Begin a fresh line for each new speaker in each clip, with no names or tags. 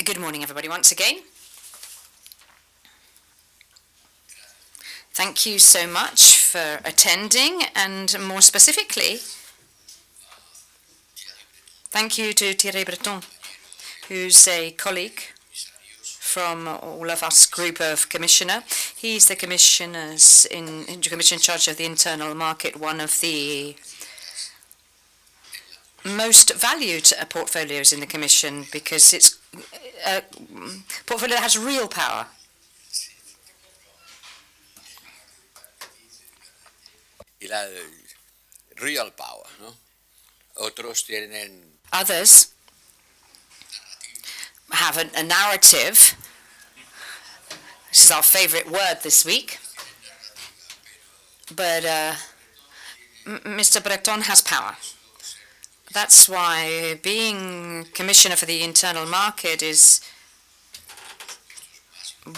Good morning, everybody, once again. Thank you so much for attending, and more specifically, thank you to Thierry Breton, who's a colleague from all of us group of commissioner. He's the commissioners in commission in charge of the internal market, one of the most valued portfolios in the Commission, because it's a portfolio that has real power.
Real power, no?
Others have a narrative. This is our favorite word this week. But Mr. Breton has power. That's why being Commissioner for the Internal Market is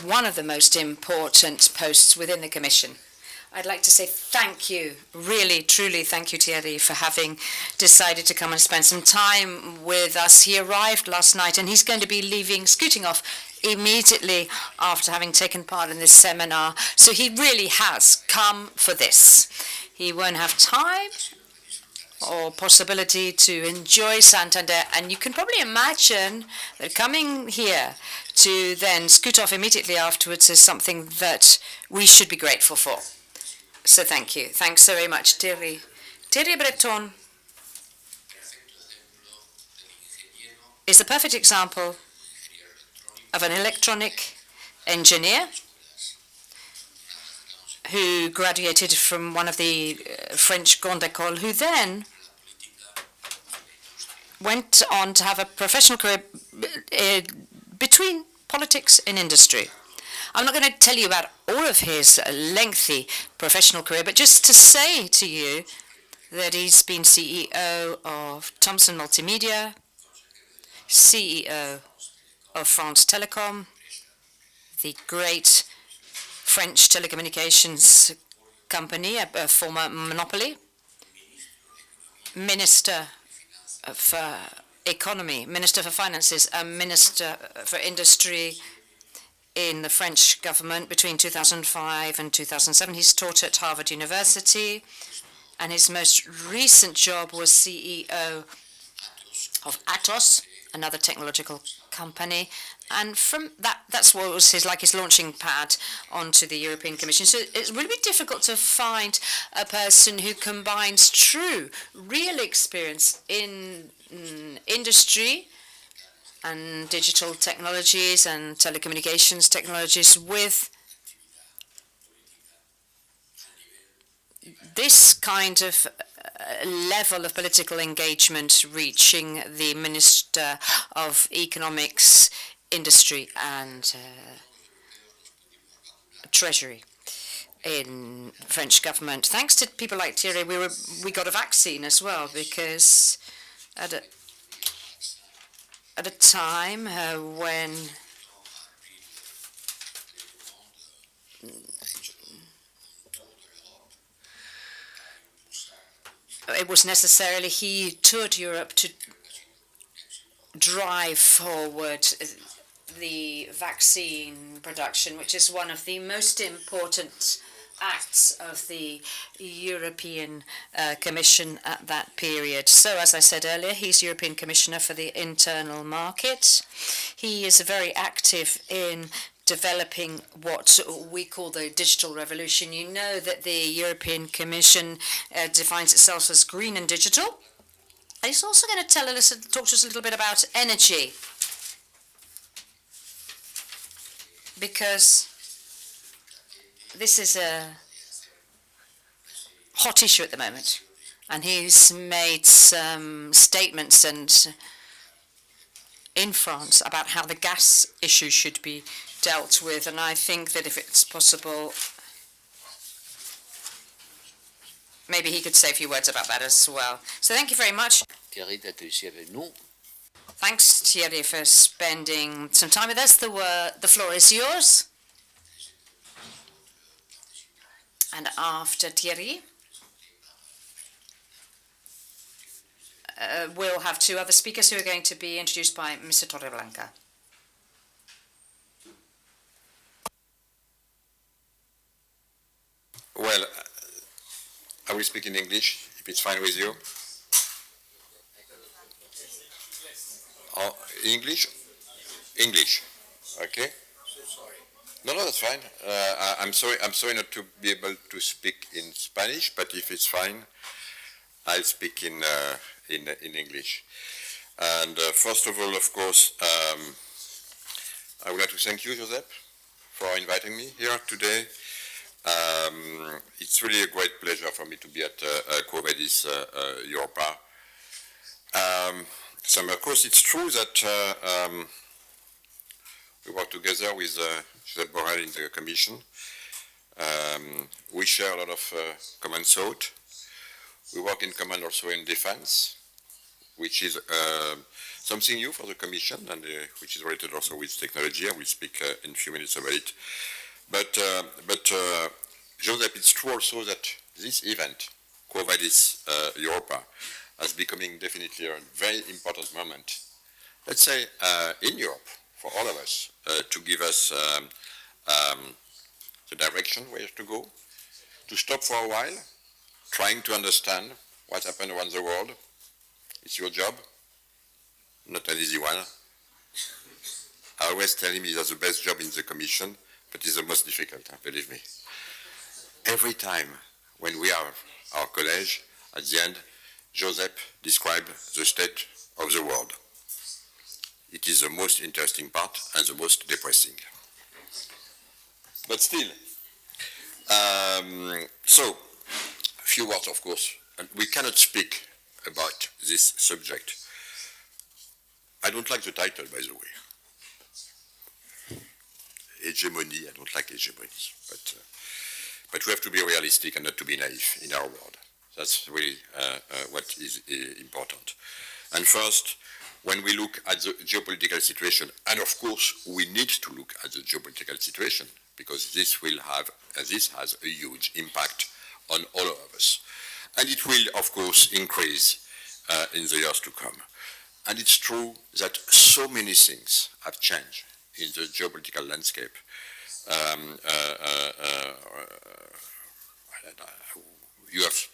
one of the most important posts within the Commission. I'd like to say thank you, really, truly thank you, Thierry, for having decided to come and spend some time with us. He arrived last night and he's going to be scooting off immediately after having taken part in this seminar. So he really has come for this. He won't have time or possibility to enjoy Santander, and you can probably imagine that coming here to then scoot off immediately afterwards is something that we should be grateful for. So thank you. Thanks so very much, Thierry. Thierry Breton is a perfect example of an electronic engineer who graduated from one of the French Grande École, who then went on to have a professional career between politics and industry. I'm not going to tell you about all of his lengthy professional career, but just to say to you that he's been CEO of Thomson Multimedia, CEO of France Telecom, the great French telecommunications company, a former monopoly, Minister for Economy, Minister for Finances, and Minister for Industry in the French government between 2005 and 2007. He's taught at Harvard University, and his most recent job was CEO of Atos, another technological company, and from that's what was his launching pad onto the European Commission. So it's really difficult to find a person who combines true, real experience in industry and digital technologies and telecommunications technologies with this kind of level of political engagement, reaching the Minister of Economics, Industry and Treasury in the French government. Thanks to people like Thierry, we got a vaccine as well, because at a time when it was necessarily he toured Europe to drive forward the vaccine production, which is one of the most important acts of the European Commission at that period. So, as I said earlier, he's European Commissioner for the Internal Market. He is very active in developing what we call the digital revolution. You know that the European Commission defines itself as green and digital. And he's also going to talk to us a little bit about energy, because this is a hot issue at the moment, and he's made some statements in France about how the gas issue should be dealt with, and I think that if it's possible, maybe he could say a few words about that as well. So thank you very much.
Thierry d'être ici avec nous.
Thanks, Thierry, for spending some time with us. The floor is yours. And after Thierry, we'll have two other speakers who are going to be introduced by Mr. Torreblanca.
Well, I will speak in English, if it's fine with you. Oh, English? English. Okay. No, that's fine. I'm sorry not to be able to speak in Spanish, but if it's fine, I'll speak in English. And first of all, of course, I would like to thank you, Josep, for inviting me here today. It's really a great pleasure for me to be at Quo Vadis Europa. So, of course, it's true that we work together with Josep Borrell in the Commission. We share a lot of common thought. We work in common also in defense, which is something new for the Commission and which is related also with technology. I will speak in a few minutes about it. But Josep, it's true also that this event, Quo Vadis Europa, is becoming definitely a very important moment, let's say, in Europe, for all of us, to give us the direction where to go, to stop for a while, trying to understand what happened around the world. It's your job, not an easy one. I always tell him that's the best job in the Commission, but it's the most difficult, believe me. Every time when we are our college, at the end, Josep described the state of the world. It is the most interesting part and the most depressing. But still, so, a few words, of course. And we cannot speak about this subject. I don't like the title, by the way. Hegemony, I don't like hegemony. But we have to be realistic and not to be naive in our world. That's really what is important. And first, when we look at the geopolitical situation, and of course we need to look at the geopolitical situation because this has a huge impact on all of us. And it will, of course, increase in the years to come. And it's true that so many things have changed in the geopolitical landscape. You have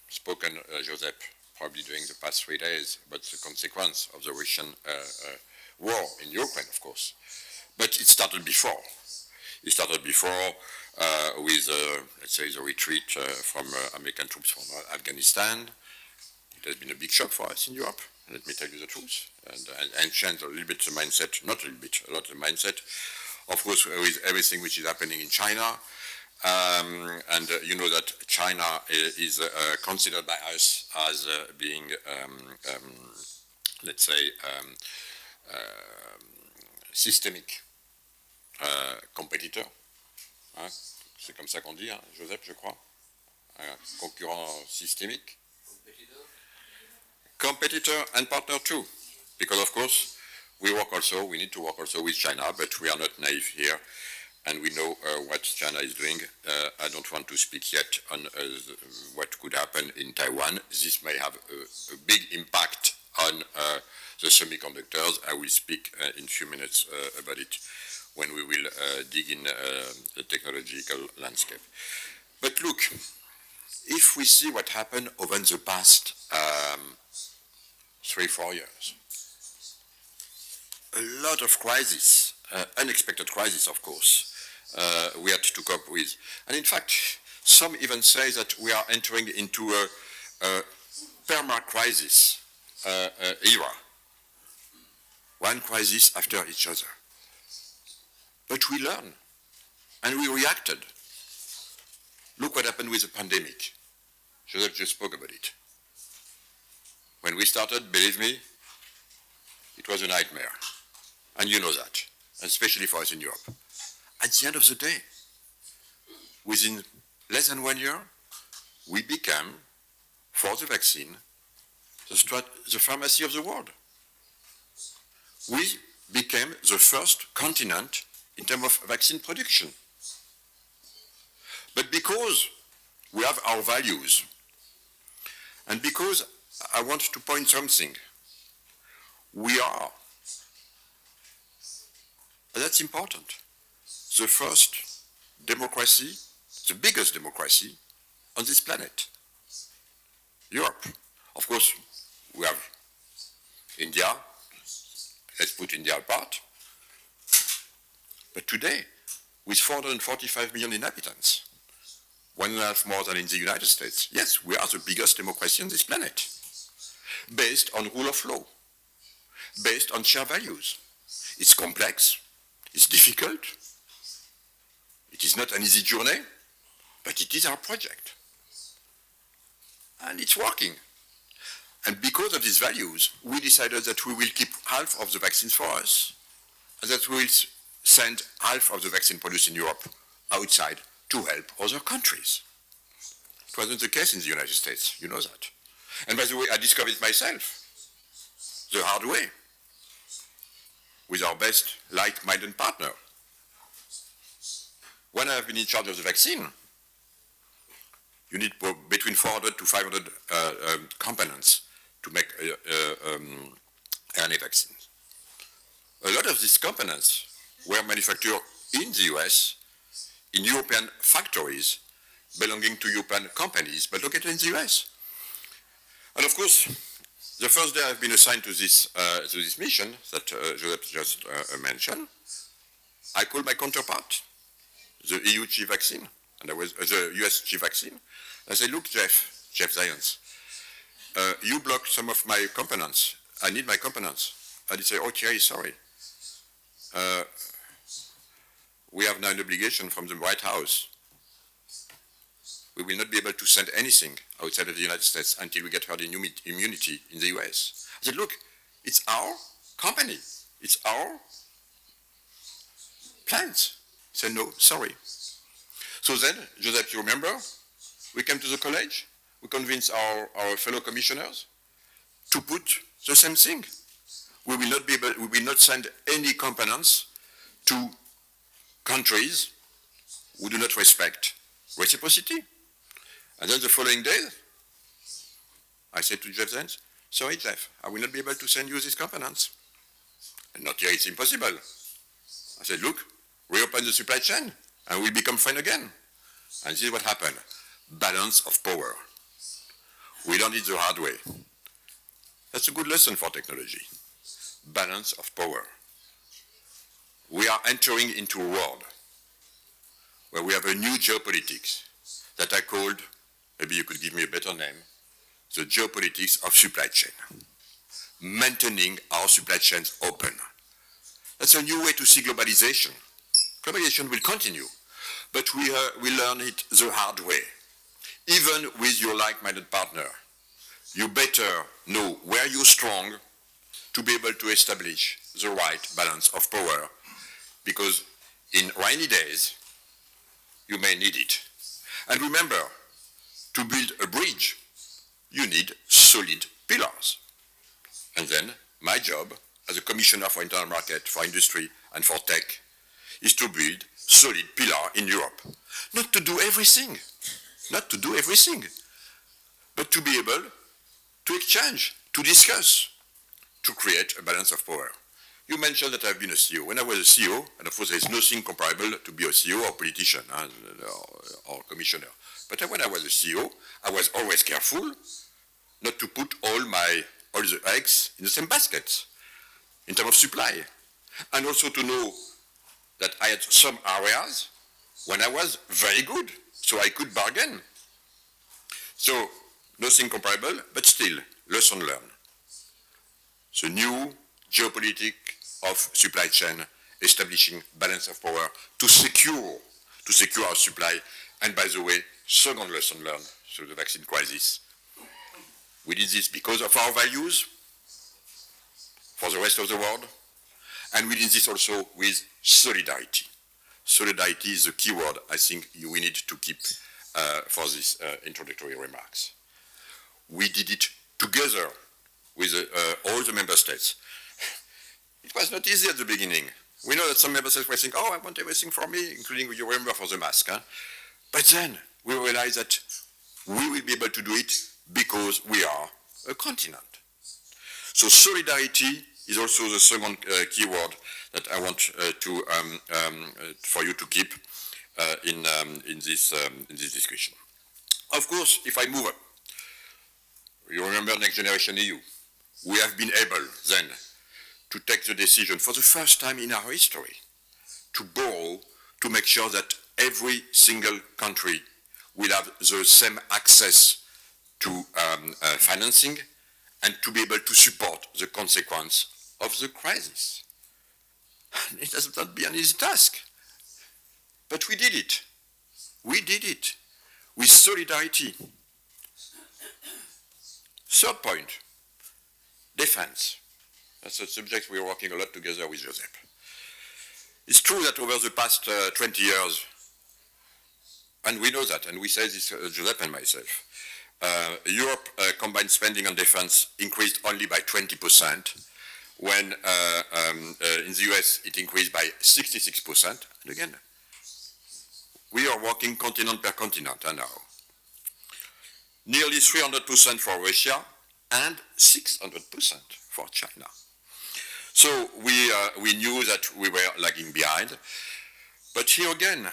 spoken, Josep, probably during the past 3 days, about the consequence of the Russian war in Ukraine, of course. But it started before. It started before with, let's say, the retreat from American troops from Afghanistan. It has been a big shock for us in Europe, let me tell you the truth, and changed a little bit the mindset, not a little bit, a lot of the mindset, of course, with everything which is happening in China. And you know that China is considered by us as being, let's say, systemic competitor. Hein? C'est comme ça qu'on dit, hein, Joseph, je crois. Un concurrent systémique. Competitor and partner too. Because, of course, we need to work also with China, but we are not naive here. And we know what China is doing. I don't want to speak yet on what could happen in Taiwan. This may have a big impact on the semiconductors. I will speak in a few minutes about it when we will dig in the technological landscape. But look, if we see what happened over the past 3-4 years, a lot of crises, unexpected crises, of course, we had to cope with. And in fact, some even say that we are entering into a perma-crisis era. One crisis after each other. But we learned, and we reacted. Look what happened with the pandemic. Joseph just spoke about it. When we started, believe me, it was a nightmare. And you know that, especially for us in Europe. At the end of the day, within less than 1 year, we became, for the vaccine, the pharmacy of the world. We became the first continent in terms of vaccine production. But because we have our values, and because I want to point something. We are, and that's important, the first democracy, the biggest democracy on this planet, Europe. Of course, we have India, let's put India apart, but today, with 445 million inhabitants, 1.5 more than in the United States, yes, we are the biggest democracy on this planet, based on rule of law, based on shared values. It's complex, it's difficult, it is not an easy journey, but it is our project. And it's working. And because of these values, we decided that we will keep half of the vaccines for us, and that we will send half of the vaccine produced in Europe outside to help other countries. It wasn't the case in the United States, you know that. And by the way, I discovered it myself, the hard way, with our best like-minded partner. When I have been in charge of the vaccine, you need between 400 to 500 components to make RNA vaccines. A lot of these components were manufactured in the US, in European factories belonging to European companies, but located in the US. And of course, the first day I've been assigned to this mission that Joseph just mentioned, I called my counterpart, the EU chief vaccine, and I was the US chief vaccine. I said, look, Jeff Zients, you blocked some of my components. I need my components. And he said, oh, Thierry, sorry. We have now an obligation from the White House. We will not be able to send anything outside of the United States until we get herd immunity in the US. I said, look, it's our company. It's our plans. He said, no, sorry. So then, Joseph, you remember, we came to the college, we convinced our fellow commissioners to put the same thing. We will not send any components to countries who do not respect reciprocity. And then the following day, I said to Jeff Zients, sorry, Jeff, I will not be able to send you these components. And not yet, it's impossible. I said, look, reopen the supply chain, and we become fine again. And this is what happened. Balance of power. We learned it the hard way. That's a good lesson for technology. Balance of power. We are entering into a world where we have a new geopolitics that I called, maybe you could give me a better name, the geopolitics of supply chain. Maintaining our supply chains open. That's a new way to see globalization. Globalization will continue, but we learn it the hard way. Even with your like-minded partner, you better know where you're strong to be able to establish the right balance of power, because in rainy days, you may need it. And remember, to build a bridge, you need solid pillars. And then my job as a commissioner for internal market, for industry, and for tech is to build solid pillar in Europe. Not to do everything, but to be able to exchange, to discuss, to create a balance of power. You mentioned that I've been a CEO. When I was a CEO, and of course there is nothing comparable to be a CEO or politician or commissioner. But when I was a CEO, I was always careful not to put all the eggs in the same basket in terms of supply. And also to know that I had some areas when I was very good, so I could bargain. So nothing comparable, but still, lesson learned. The new geopolitics of supply chain, establishing balance of power to secure our supply. And by the way, second lesson learned through the vaccine crisis. We did this because of our values for the rest of the world, and we did this also with solidarity. Solidarity is the key word I think we need to keep for these introductory remarks. We did it together with all the member states. It was not easy at the beginning. We know that some member states were saying, oh, I want everything for me, including, you remember, for the mask. Huh? But then we realized that we will be able to do it because we are a continent. So solidarity is also the second key word that I want for you to keep in this discussion. Of course, if I move up, you remember Next Generation EU. We have been able then to take the decision for the first time in our history to borrow, to make sure that every single country will have the same access to financing and to be able to support the consequence of the crisis. And it has not been an easy task, but we did it. We did it with solidarity. Third point, defense. That's a subject we're working a lot together with Josep. It's true that over the past 20 years, and we know that, and we say this, Josep and myself, Europe combined spending on defense increased only by 20%, when in the US it increased by 66%. And again, we are working continent per continent now. Nearly 300% for Russia and 600% for China. So we knew that we were lagging behind. But here again,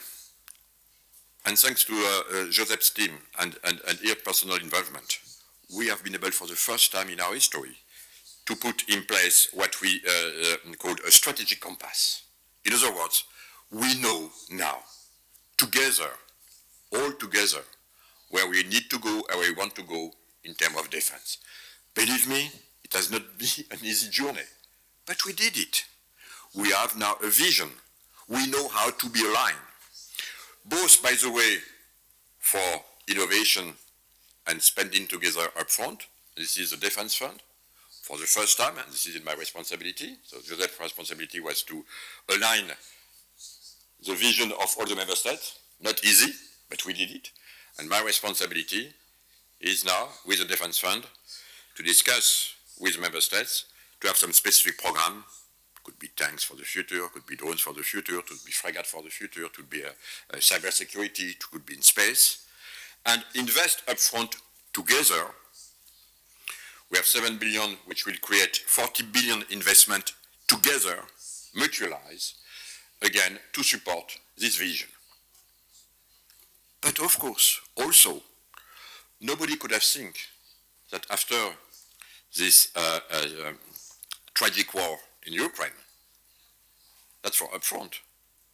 and thanks to Josep's team and your personal involvement, we have been able for the first time in our history to put in place what we called a strategic compass. In other words, we know now, together, all together, where we need to go and where we want to go in terms of defense. Believe me, it has not been an easy journey, but we did it. We have now a vision. We know how to be aligned. Both, by the way, for innovation and spending together upfront. This is the defense fund for the first time, and this is in my responsibility. So Joseph's responsibility was to align the vision of all the member states. Not easy, but we did it. And my responsibility is now, with the defense fund, to discuss with member states to have some specific program. Could be tanks for the future, could be drones for the future, could be frigate for the future, could be cyber security, it could be in space, and invest upfront together. We have 7 billion, which will create 40 billion investment together, mutualize, again, to support this vision. But of course, also, nobody could have think that after this tragic war in Ukraine, that's for upfront,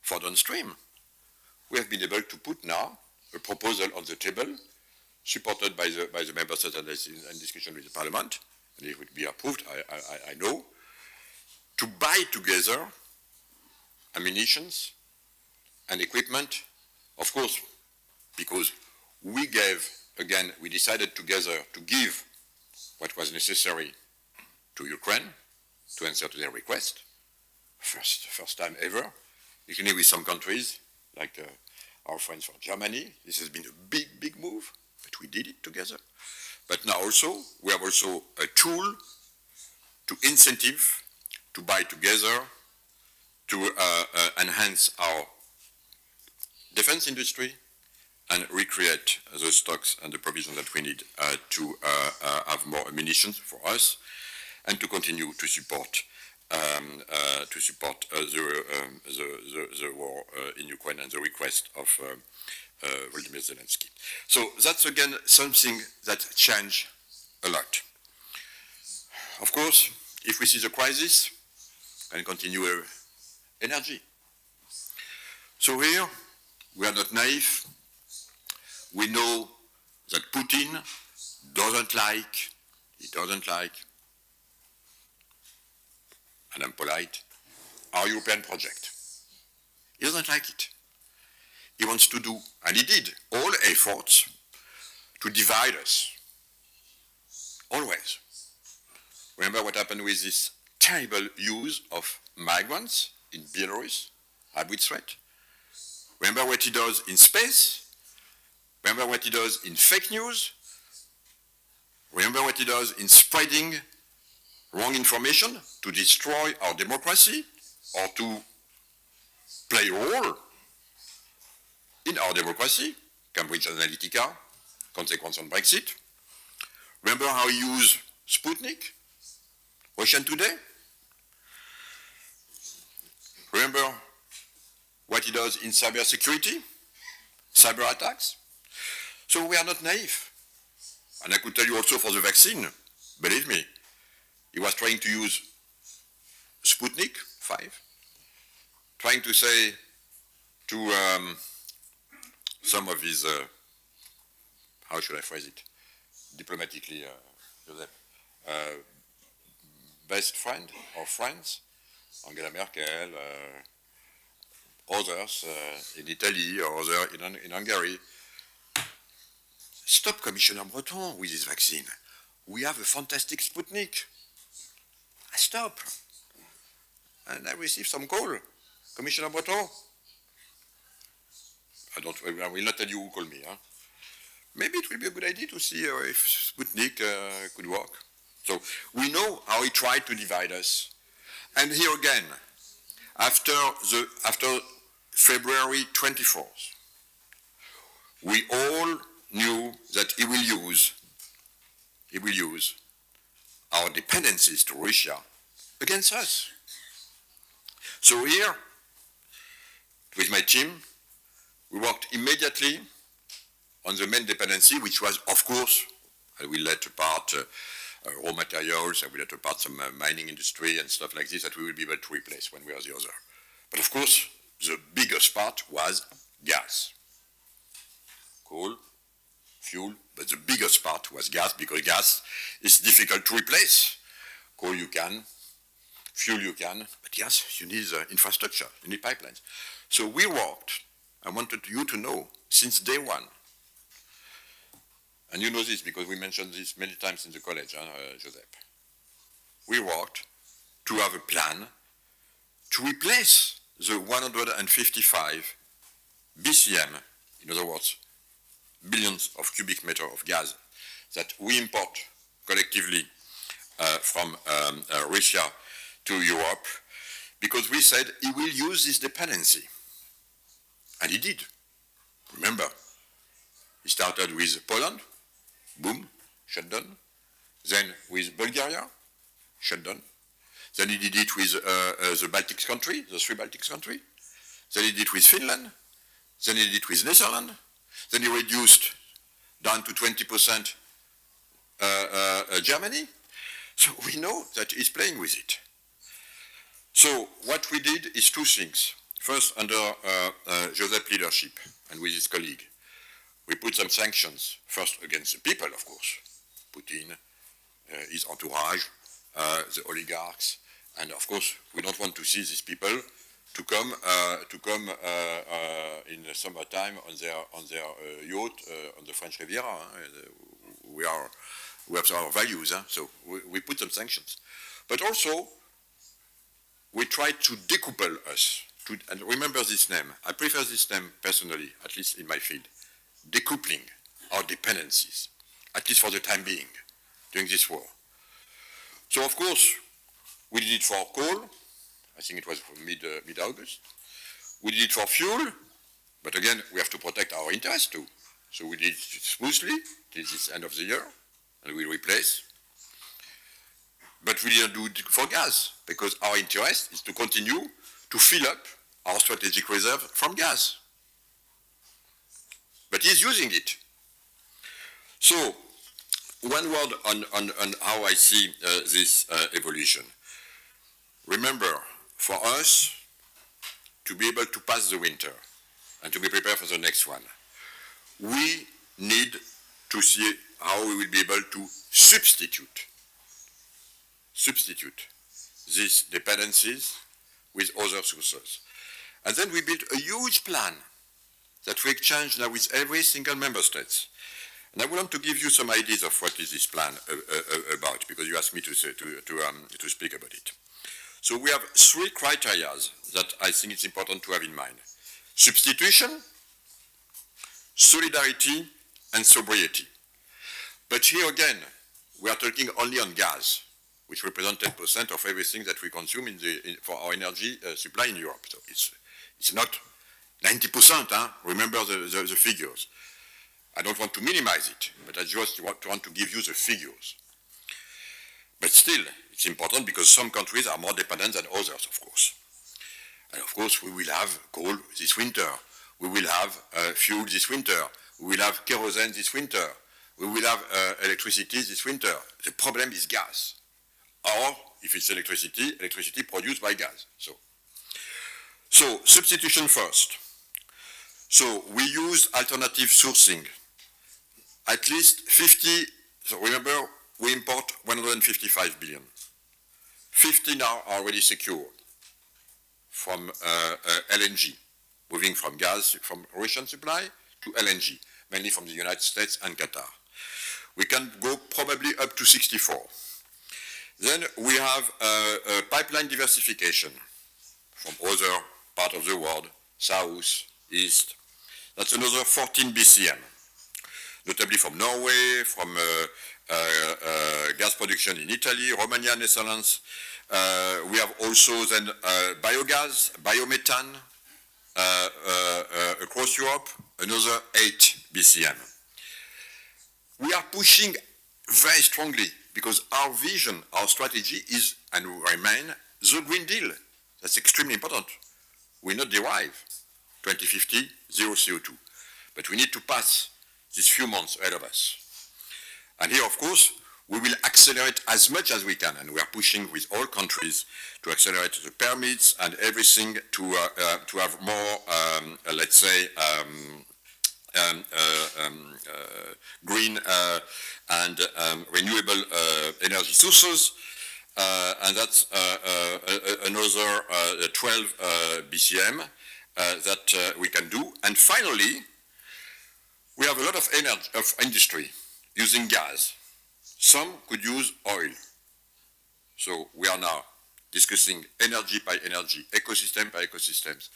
for downstream, we have been able to put now a proposal on the table, supported by the member states and in discussion with the Parliament, and it would be approved, I know, to buy together ammunitions and equipment, of course, because we gave, again, we decided together to give what was necessary to Ukraine to answer to their request. First time ever, including with some countries, like our friends from Germany. This has been a big move, but we did it together. But now also, we have also a tool to incentive, to buy together, to enhance our defense industry and recreate the stocks and the provision that we need to have more ammunition for us and to continue to support the war in Ukraine and the request of Volodymyr Zelensky. So that's again something that changed a lot. Of course, if we see the crisis, we can continue energy. So here, we are not naive. We know that Putin doesn't like, and I'm polite, our European project. He doesn't like it. He wants to do, and he did, all efforts to divide us. Always. Remember what happened with this terrible use of migrants in Belarus, hybrid threat? Remember what he does in space? Remember what he does in fake news? Remember what he does in spreading wrong information to destroy our democracy or to play a role in our democracy? Cambridge Analytica, consequence on Brexit. Remember how he used Sputnik? Russian Today? Remember what he does in cybersecurity? Cyber attacks? So we are not naive. And I could tell you also for the vaccine, believe me, he was trying to use Sputnik 5, trying to say to some of his, how should I phrase it, diplomatically, Joseph, best friend or friends, Angela Merkel, others in Italy or others in Hungary, stop Commissioner Breton with his vaccine. We have a fantastic Sputnik. Stop. And I received some call. Commissioner Breton. I will not tell you who called me. Huh? Maybe it will be a good idea to see if Sputnik could work. So we know how he tried to divide us. And here again, after February 24th, we all knew that he will use our dependencies to Russia against us. So here, with my team, we worked immediately on the main dependency, which was, of course, I will let apart raw materials, I will let apart some mining industry and stuff like this that we will be able to replace when we are the other. But of course, the biggest part was gas. Coal, fuel, but the biggest part was gas, because gas is difficult to replace. Coal you can, fuel you can, but gas you need infrastructure, you need pipelines. So we worked, I wanted you to know, since day one, and you know this because we mentioned this many times in the college, Joseph. We worked to have a plan to replace the 155 BCM, in other words, billions of cubic meter of gas that we import collectively from Russia to Europe, because we said he will use this dependency. And he did. Remember, he started with Poland, boom, shut down. Then with Bulgaria, shut down. Then he did it with the Baltic country, the three Baltic countries. Then he did it with Finland. Then he did it with Netherlands. Then he reduced down to 20% Germany. So we know that he's playing with it. So what we did is two things. First, under Joseph's leadership and with his colleague, we put some sanctions, first against the people, of course, Putin, his entourage, the oligarchs, and of course, we don't want to see these people to come in the summertime on their yacht on the French Riviera. We have our values, so we put some sanctions. But also, we try to decouple us. And remember this name. I prefer this name personally, at least in my field. Decoupling our dependencies, at least for the time being, during this war. So, of course, we did it for coal. I think it was mid-August. We did it for fuel, but again, we have to protect our interests too. So we did it smoothly till this end of the year, and we replace. But we didn't do it for gas, because our interest is to continue to fill up our strategic reserve from gas. But he's using it. So, one word on how I see this evolution. Remember, for us to be able to pass the winter and to be prepared for the next one, we need to see how we will be able to substitute these dependencies with other sources. And then we built a huge plan that we exchange now with every single member state. And I want to give you some ideas of what is this plan about, because you asked me to speak about it. So we have three criteria that I think it's important to have in mind. Substitution, solidarity, and sobriety. But here again, we are talking only on gas, which represents 10% of everything that we consume for our energy supply in Europe. So it's not 90%, remember the figures. I don't want to minimize it, but I just want to give you the figures. But still, it's important because some countries are more dependent than others, of course. And of course, we will have coal this winter. We will have fuel this winter. We will have kerosene this winter. We will have electricity this winter. The problem is gas. Or, if it's electricity produced by gas. So substitution first. So we use alternative sourcing. At least 50, so remember, we import 155 billion. 50 now are already secured from LNG, moving from gas, from Russian supply to LNG, mainly from the United States and Qatar. We can go probably up to 64. Then we have pipeline diversification from other parts of the world, south, east. That's another 14 BCM, notably from Norway, from gas production in Italy, Romania, Netherlands. We have also then biogas, biomethane across Europe, another 8 BCM. We are pushing very strongly because our vision, our strategy is and will remain the Green Deal. That's extremely important. We not derive 2050, zero CO2. But we need to pass these few months ahead of us. And here, of course, we will accelerate as much as we can, and we are pushing with all countries to accelerate the permits and everything to have more, let's say, green and renewable energy sources, and that's another 12 BCM that we can do. And finally, we have a lot of energy, of industry using gas. Some could use oil. So we are now discussing energy by energy, ecosystem by ecosystems,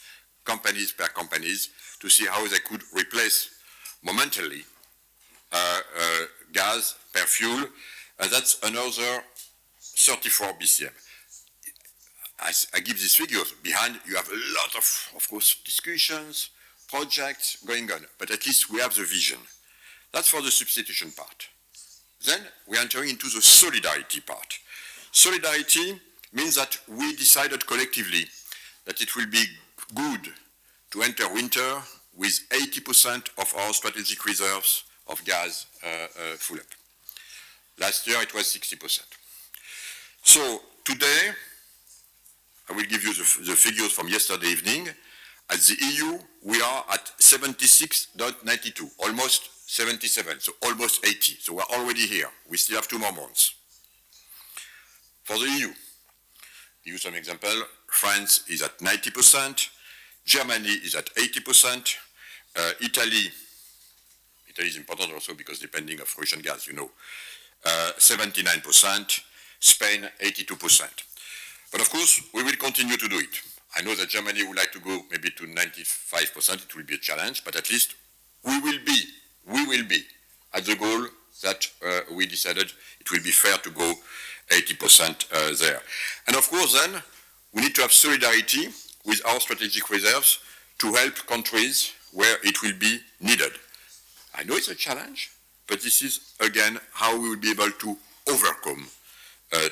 companies per companies, to see how they could replace momentarily gas per fuel, and that's another 34 BCM. I give these figures. Behind, you have a lot of course, discussions, projects going on, but at least we have the vision. That's for the substitution part. Then we are entering into the solidarity part. Solidarity means that we decided collectively that it will be good to enter winter with 80% of our strategic reserves of gas full up. Last year it was 60%. So today, I will give you the figures from yesterday evening. At the EU, we are at 76.92, almost 77, so almost 80. So we're already here. We still have 2 more months. For the EU, give you some example. France is at 90%. Germany is at 80%. Italy is important also because depending of Russian gas, you know, 79%. Spain, 82%. But of course, we will continue to do it. I know that Germany would like to go maybe to 95%. It will be a challenge, but at least we will be at the goal that we decided it will be fair to go 80% there. And of course then, we need to have solidarity with our strategic reserves to help countries where it will be needed. I know it's a challenge, but this is again how we will be able to overcome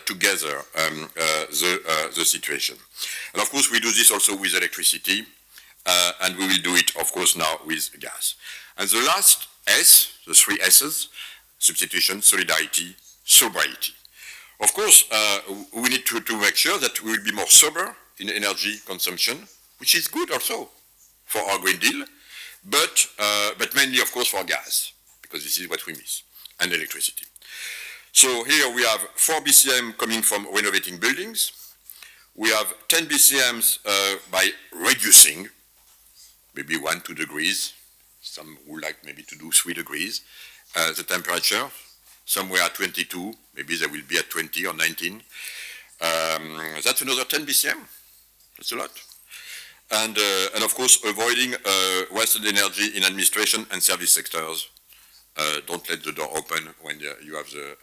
together the situation. And of course we do this also with electricity, and we will do it of course now with gas. And the last S, the 3 S's, substitution, solidarity, sobriety. Of course we need to make sure that we will be more sober in energy consumption, which is good also for our Green Deal, but mainly of course for gas, because this is what we miss, and electricity. So here we have 4 BCM coming from renovating buildings. We have 10 BCMs by reducing, maybe 1-2 degrees. Some would like maybe to do 3 degrees. The temperature, somewhere at 22, maybe they will be at 20 or 19. That's another 10 BCM. That's a lot. And of course, avoiding wasted energy in administration and service sectors. Don't let the door open when you have the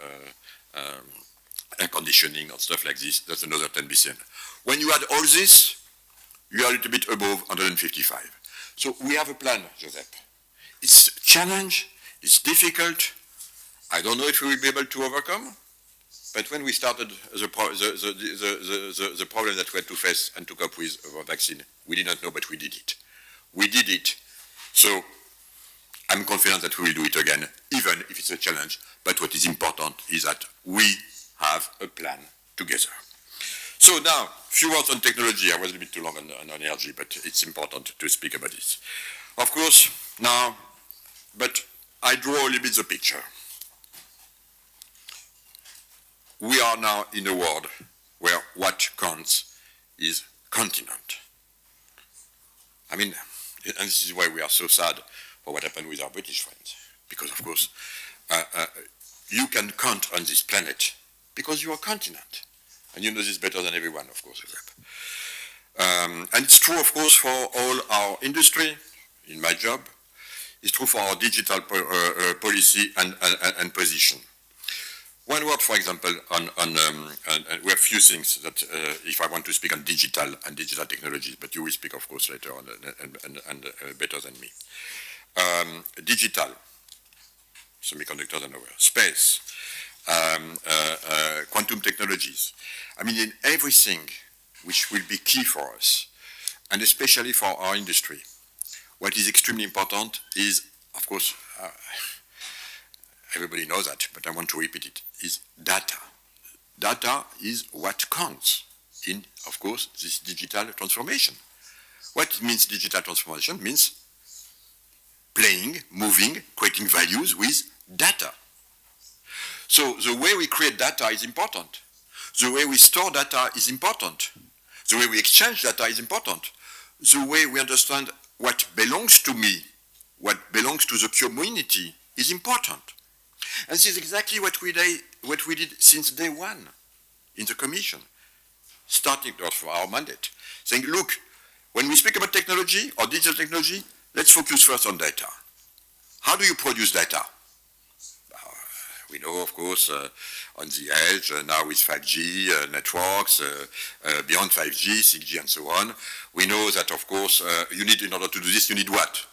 air conditioning or stuff like this. That's another 10 BCM. When you add all this, you are a little bit above 155. So we have a plan, Joseph. It's a challenge. It's difficult. I don't know if we will be able to overcome. But when we started the problem that we had to face and to cope with our vaccine, we did not know, but we did it. We did it. So I'm confident that we will do it again, even if it's a challenge. But what is important is that we have a plan together. So now, a few words on technology. I was a bit too long on energy, but it's important to speak about this. Of course, now, but I draw a little bit the picture. We are now in a world where what counts is continent. I mean, and this is why we are so sad for what happened with our British friends. Because, of course, you can count on this planet because you are a continent. And you know this better than everyone, of course. And it's true, of course, for all our industry, in my job. It's true for our digital policy and position. One word, for example, on we have few things that if I want to speak on digital and digital technologies, but you will speak, of course, later on and better than me. Digital, semiconductors and over, space, quantum technologies. I mean, in everything which will be key for us, and especially for our industry, what is extremely important is, of course, everybody knows that, but I want to repeat it, is data. Data is what counts in, of course, this digital transformation. What means digital transformation? Means playing, moving, creating values with data. So the way we create data is important. The way we store data is important. The way we exchange data is important. The way we understand what belongs to me, what belongs to the community is important. And this is exactly what we did since day one in the Commission, starting off our mandate, saying, look, when we speak about technology or digital technology, let's focus first on data. How do you produce data? We know, of course, on the edge, now with 5G networks, beyond 5G, 6G, and so on, we know that, of course, you need, in order to do this, you need what?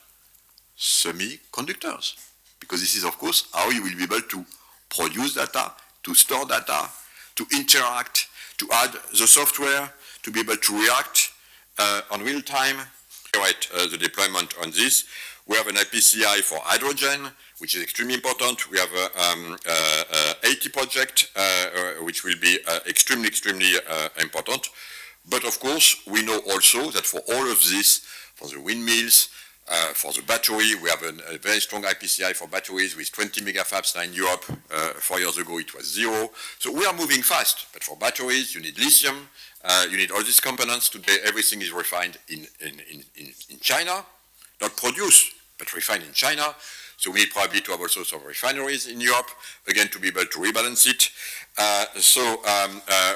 Semiconductors. Because this is, of course, how you will be able to produce data, to store data, to interact, to add the software, to be able to react on real time. Right, the deployment on this. We have an IPCI for hydrogen, which is extremely important. We have a 80 project, which will be extremely important. But of course, we know also that for all of this, for the windmills, for the battery, we have a very strong IPCI for batteries with 20 megafabs now in Europe. 4 years ago, it was 0. So we are moving fast. But for batteries, you need lithium. You need all these components. Today, everything is refined in China. Not produced, but refined in China. So we need probably to have also some refineries in Europe, again, to be able to rebalance it.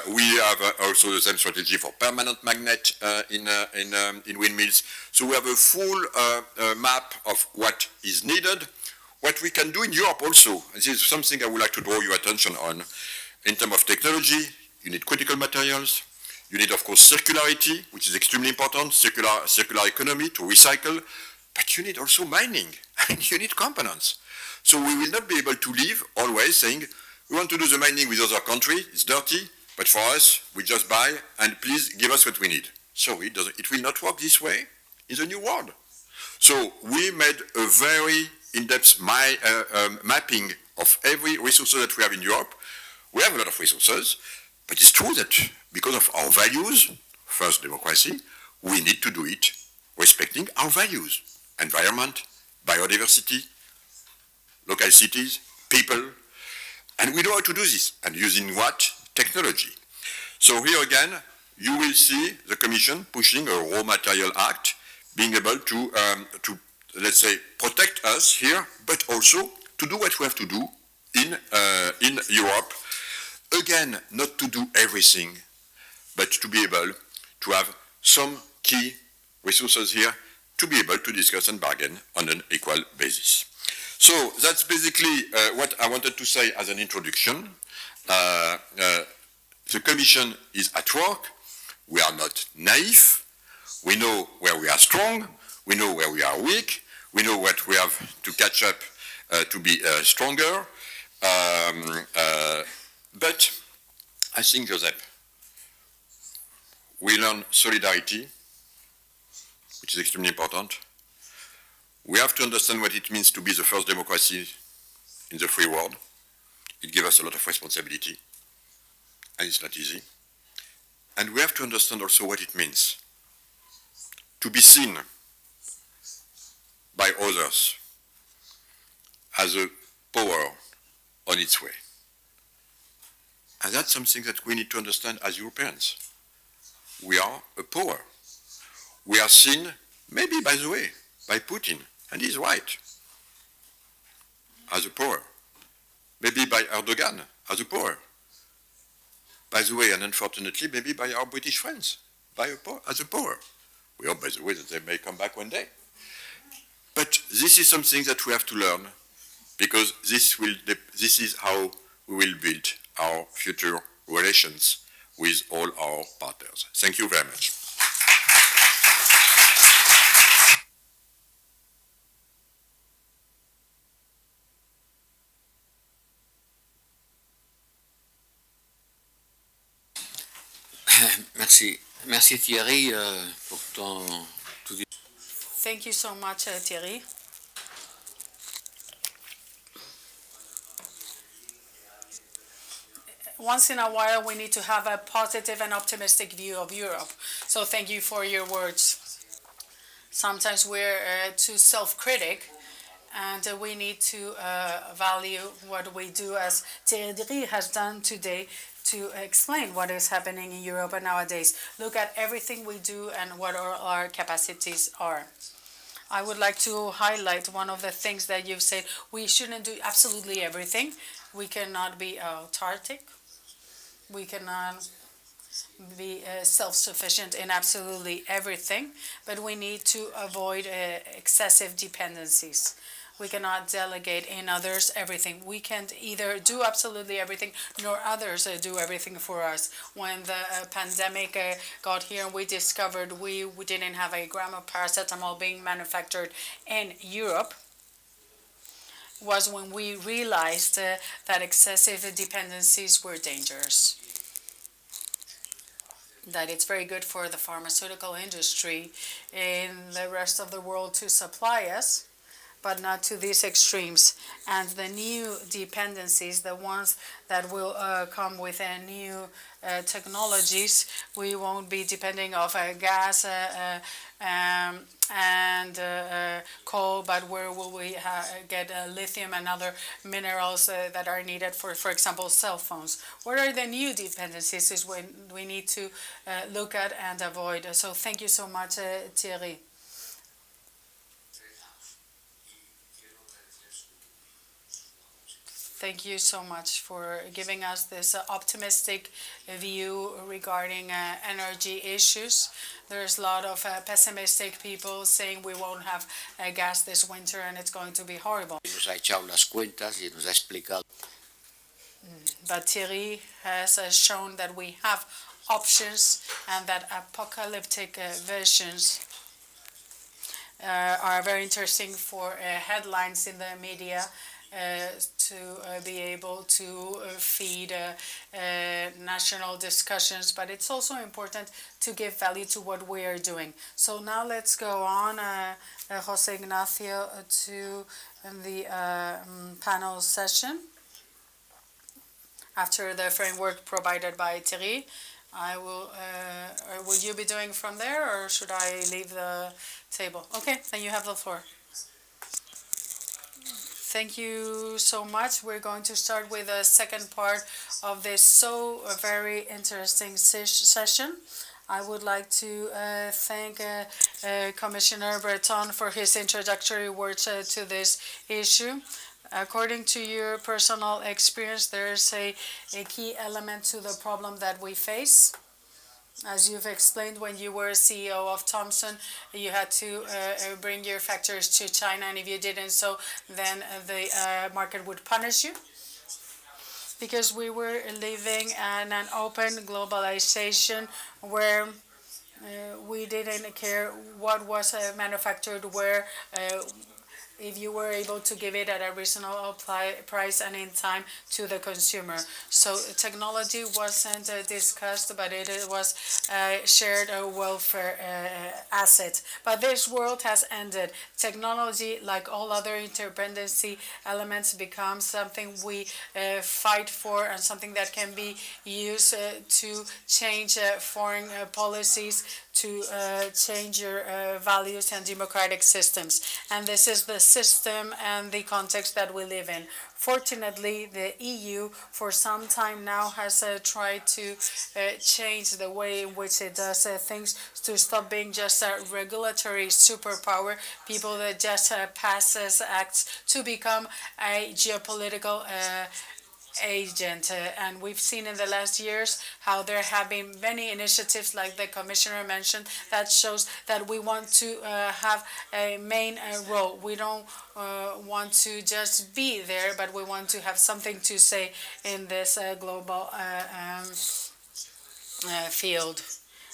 We have also the same strategy for permanent magnet in windmills. So we have a full map of what is needed, what we can do in Europe also. And this is something I would like to draw your attention on. In terms of technology, you need critical materials. You need, of course, circularity, which is extremely important, circular economy to recycle. But you need also mining, and you need components. So we will not be able to live always saying, we want to do the mining with other countries, it's dirty, but for us, we just buy, and please give us what we need. So it will not work this way in the new world. So we made a very in-depth mapping of every resource that we have in Europe. We have a lot of resources, but it's true that because of our values, first democracy, we need to do it respecting our values. Environment, biodiversity, local cities, people, and we know how to do this, and using what? Technology. So here again, you will see the Commission pushing a Raw Material Act, being able to let's say, protect us here, but also to do what we have to do in Europe. Again, not to do everything, but to be able to have some key resources here to be able to discuss and bargain on an equal basis. So that's basically what I wanted to say as an introduction. The Commission is at work. We are not naive. We know where we are strong. We know where we are weak. We know what we have to catch up to be stronger. But I think, Joseph, we learn solidarity, which is extremely important. We have to understand what it means to be the first democracy in the free world. It gives us a lot of responsibility, and it's not easy. And we have to understand also what it means to be seen by others as a power on its way. And that's something that we need to understand as Europeans. We are a power. We are seen, maybe by the way, by Putin, and he's right, as a power. Maybe by Erdogan, as a power. By the way, and unfortunately, maybe by our British friends, as a power. We hope, by the way, that they may come back one day. But this is something that we have to learn, because this is how we will build our future relations with all our partners. Thank you very much.
Merci Thierry pour tout.
Thank you so much, Thierry. Once in a while, we need to have a positive and optimistic view of Europe. So thank you for your words. Sometimes we're too self-critic, and we need to value what we do, as Thierry has done today, to explain what is happening in Europe nowadays. Look at everything we do and what our capacities are. I would like to highlight one of the things that you've said. We shouldn't do absolutely everything. We cannot be autarkic. We cannot be self-sufficient in absolutely everything, but we need to avoid excessive dependencies. We cannot delegate in others everything. We can't either do absolutely everything, nor others do everything for us. When the pandemic got here, we discovered we didn't have a gram of paracetamol being manufactured in Europe. Was when we realized that excessive dependencies were dangerous. That it's very good for the pharmaceutical industry in the rest of the world to supply us, but not to these extremes. And the new dependencies, the ones that will come with new technologies, we won't be depending on gas and coal, but where will we get lithium and other minerals that are needed for example, cell phones? What are the new dependencies is when we need to look at and avoid. So thank you so much, Thierry. Thank you so much for giving us this optimistic view regarding energy issues. There's a lot of pessimistic people saying we won't have gas this winter and it's going to be horrible.
Nos ha echado las cuentas y nos ha explicado.
But Thierry has shown that we have options and that apocalyptic visions are very interesting for headlines in the media. To be able to feed national discussions, but it's also important to give value to what we are doing. So now let's go on, José Ignacio, to the panel session. After the framework provided by Thierry, I will you be doing from there, or should I leave the table? Okay, then you have the floor. Thank you so much. We're going to start with the second part of this very interesting session. I would like to thank Commissioner Breton for his introductory words to this issue. According to your personal experience, there's a key element to the problem that we face. As you've explained, when you were CEO of Thomson, you had to bring your factories to China, and if you didn't so, then the market would punish you. Because we were living in an open globalization where we didn't care what was manufactured where. if you were able to give it at a reasonable price and in time to the consumer. So technology wasn't discussed, but it was shared welfare asset. But this world has ended. Technology, like all other interdependency elements, becomes something we fight for and something that can be used to change foreign policies, to change your values and democratic systems. And this is the system and the context that we live in. Fortunately, the EU for some time now has tried to change the way in which it does things, to stop being just a regulatory superpower, people that just passes acts, to become a geopolitical agent. And we've seen in the last years how there have been many initiatives, like the commissioner mentioned, that shows that we want to have a main role. We don't want to just be there, but we want to have something to say in this global field.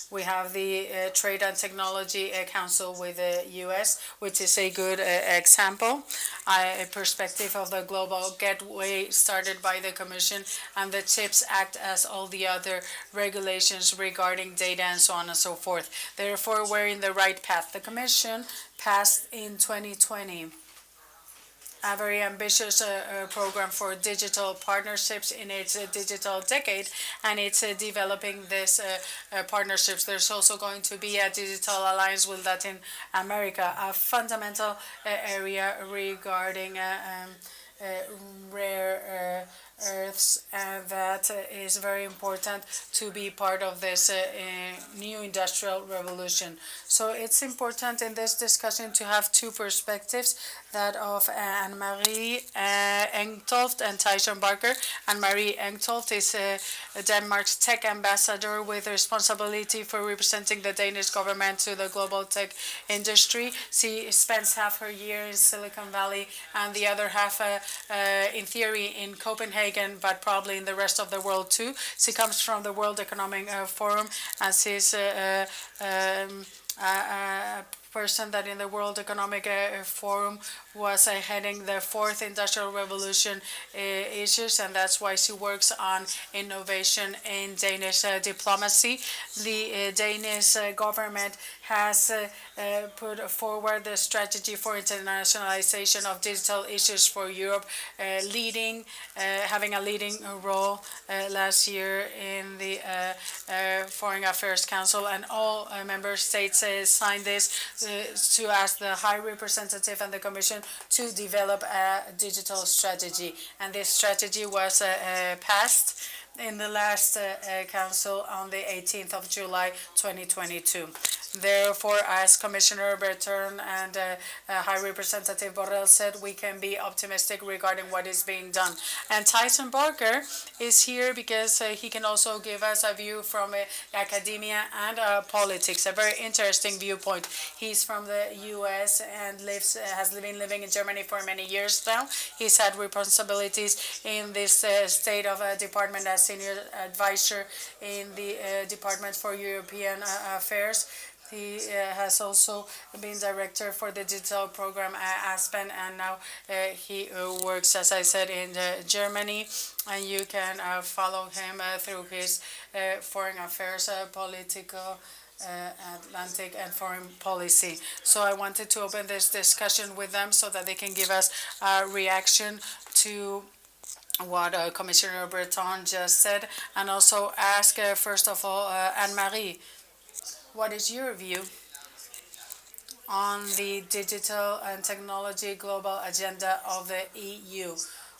We have the Trade and Technology Council with the U.S., which is a good example, a perspective of the global gateway started by the Commission, and the CHIPS Act as all the other regulations regarding data and so on and so forth. Therefore, we're in the right path. The Commission passed in 2020 a very ambitious program for digital partnerships in its digital decade, and it's developing this partnerships. There's also going to be a digital alliance with Latin America, a fundamental area regarding rare earths, and that is very important to be part of this new industrial revolution. So it's important in this discussion to have two perspectives, that of Marie Engtoft and Tyson Barker. And Marie Engtoft is Denmark's tech ambassador with responsibility for representing the Danish government to the global tech industry. She spends half her year in Silicon Valley and the other half, in theory, in Copenhagen, but probably in the rest of the world too. She comes from the World Economic Forum, and she's a person that in the World Economic Forum was heading the fourth industrial revolution issues, and that's why she works on innovation in Danish diplomacy. The Danish government has put forward the strategy for internationalization of digital issues for Europe, having a leading role last year in the Foreign Affairs Council, and all member states signed this to ask the High Representative and the Commission to develop a digital strategy. And this strategy was passed in the last council on the 18th of July 2022. Therefore, as Commissioner Breton and High Representative Borrell said, we can be optimistic regarding what is being done. And Tyson Barker is here because he can also give us a view from academia and politics, a very interesting viewpoint. He's from the U.S. and has been living in Germany for many years now. He's had responsibilities in this state of department as senior advisor in the Department for European Affairs. He has also been director for the digital program Aspen, and now he works, as I said, in Germany. And you can follow him through his foreign affairs, political, Atlantic and foreign policy. So I wanted to open this discussion with them so that they can give us a reaction to what Commissioner Breton just said, and also ask, first of all, Anne-Marie, what is your view on the digital and technology global agenda of the EU?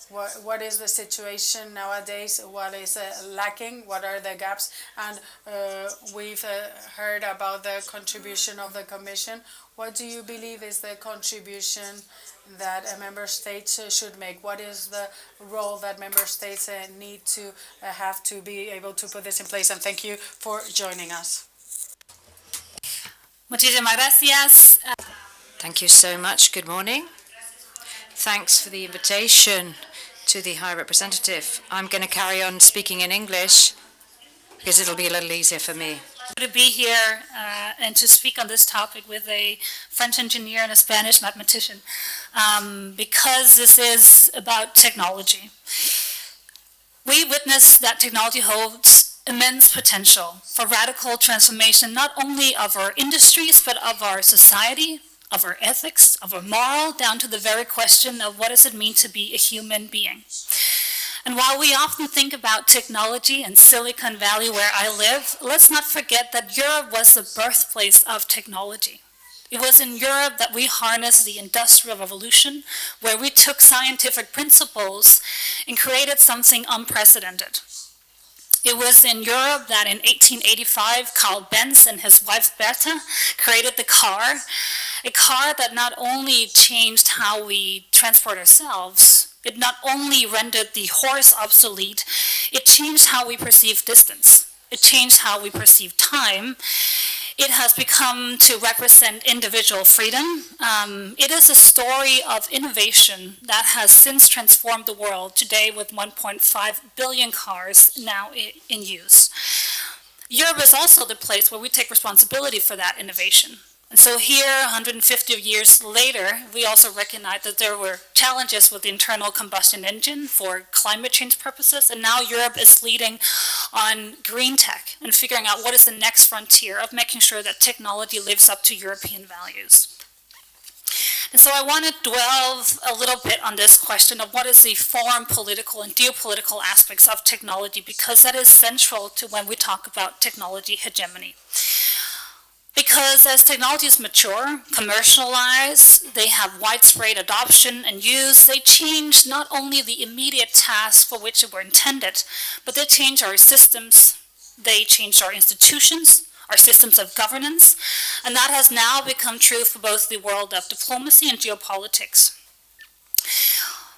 What is the situation nowadays? What is lacking? What are the gaps? And we've heard about the contribution of the Commission. What do you believe is the contribution that member states should make? What is the role that member states need to have to be able to put this in place? And thank you for joining us.
Muchísimas gracias.
Thank you so much. Good morning. Thanks for the invitation to the High Representative. I'm going to carry on speaking in English because it'll be a little easier for me.
To be here and to speak on this topic with a French engineer and a Spanish mathematician, because this is about technology. We witness that technology holds immense potential for radical transformation, not only of our industries, but of our society, of our ethics, of our moral, down to the very question of what does it mean to be a human being. And while we often think about technology in Silicon Valley where I live, let's not forget that Europe was the birthplace of technology. It was in Europe that we harnessed the Industrial Revolution, where we took scientific principles and created something unprecedented. It was in Europe that in 1885, Carl Benz and his wife Bertha created the car, a car that not only changed how we transport ourselves, it not only rendered the horse obsolete, it changed how we perceive distance. It changed how we perceive time. It has become to represent individual freedom. It is a story of innovation that has since transformed the world today with 1.5 billion cars now in use. Europe is also the place where we take responsibility for that innovation. And so here, 150 years later, we also recognize that there were challenges with the internal combustion engine for climate change purposes, and now Europe is leading on green tech and figuring out what is the next frontier of making sure that technology lives up to European values. And so I want to dwell a little bit on this question of what is the foreign political and geopolitical aspects of technology, because that is central to when we talk about technology hegemony. Because as technologies mature, commercialize, they have widespread adoption and use, they change not only the immediate tasks for which they were intended, but they change our systems, they change our institutions, our systems of governance, and that has now become true for both the world of diplomacy and geopolitics.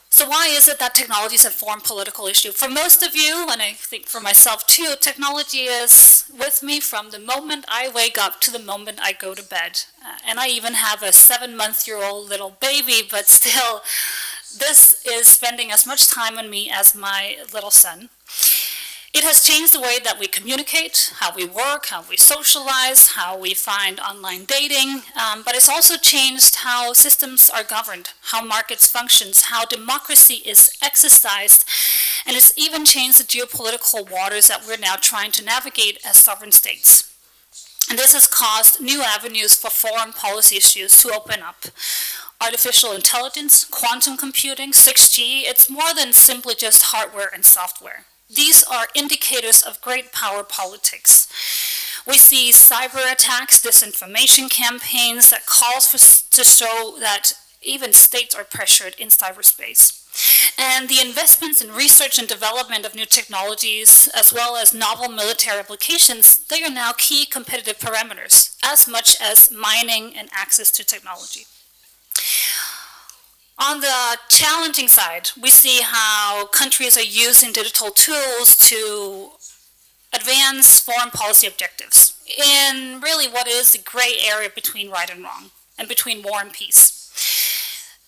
So why is it that technology is a foreign political issue? For most of you, and I think for myself too, technology is with me from the moment I wake up to the moment I go to bed. And I even have a 7-month-old little baby, but still, this is spending as much time on me as my little son. It has changed the way that we communicate, how we work, how we socialize, how we find online dating, but it's also changed how systems are governed, how markets function, how democracy is exercised, and it's even changed the geopolitical waters that we're now trying to navigate as sovereign states. And this has caused new avenues for foreign policy issues to open up. Artificial intelligence, quantum computing, 6G, it's more than simply just hardware and software. These are indicators of great power politics. We see cyber attacks, disinformation campaigns that calls to show that even states are pressured in cyberspace. And the investments in research and development of new technologies, as well as novel military applications, they are now key competitive parameters, as much as mining and access to technology. On the challenging side, we see how countries are using digital tools to advance foreign policy objectives in really what is the gray area between right and wrong, and between war and peace.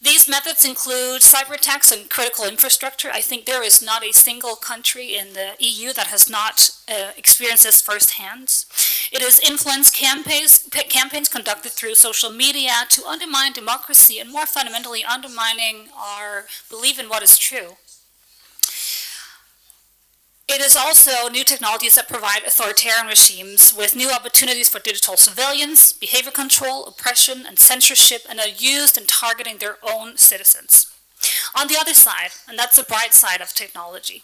These methods include cyber attacks on critical infrastructure. I think there is not a single country in the EU that has not experienced this firsthand. It is influence campaigns conducted through social media to undermine democracy and more fundamentally undermining our belief in what is true. It is also new technologies that provide authoritarian regimes with new opportunities for digital surveillance, behavior control, oppression, and censorship, and are used in targeting their own citizens. On the other side, and that's the bright side of technology,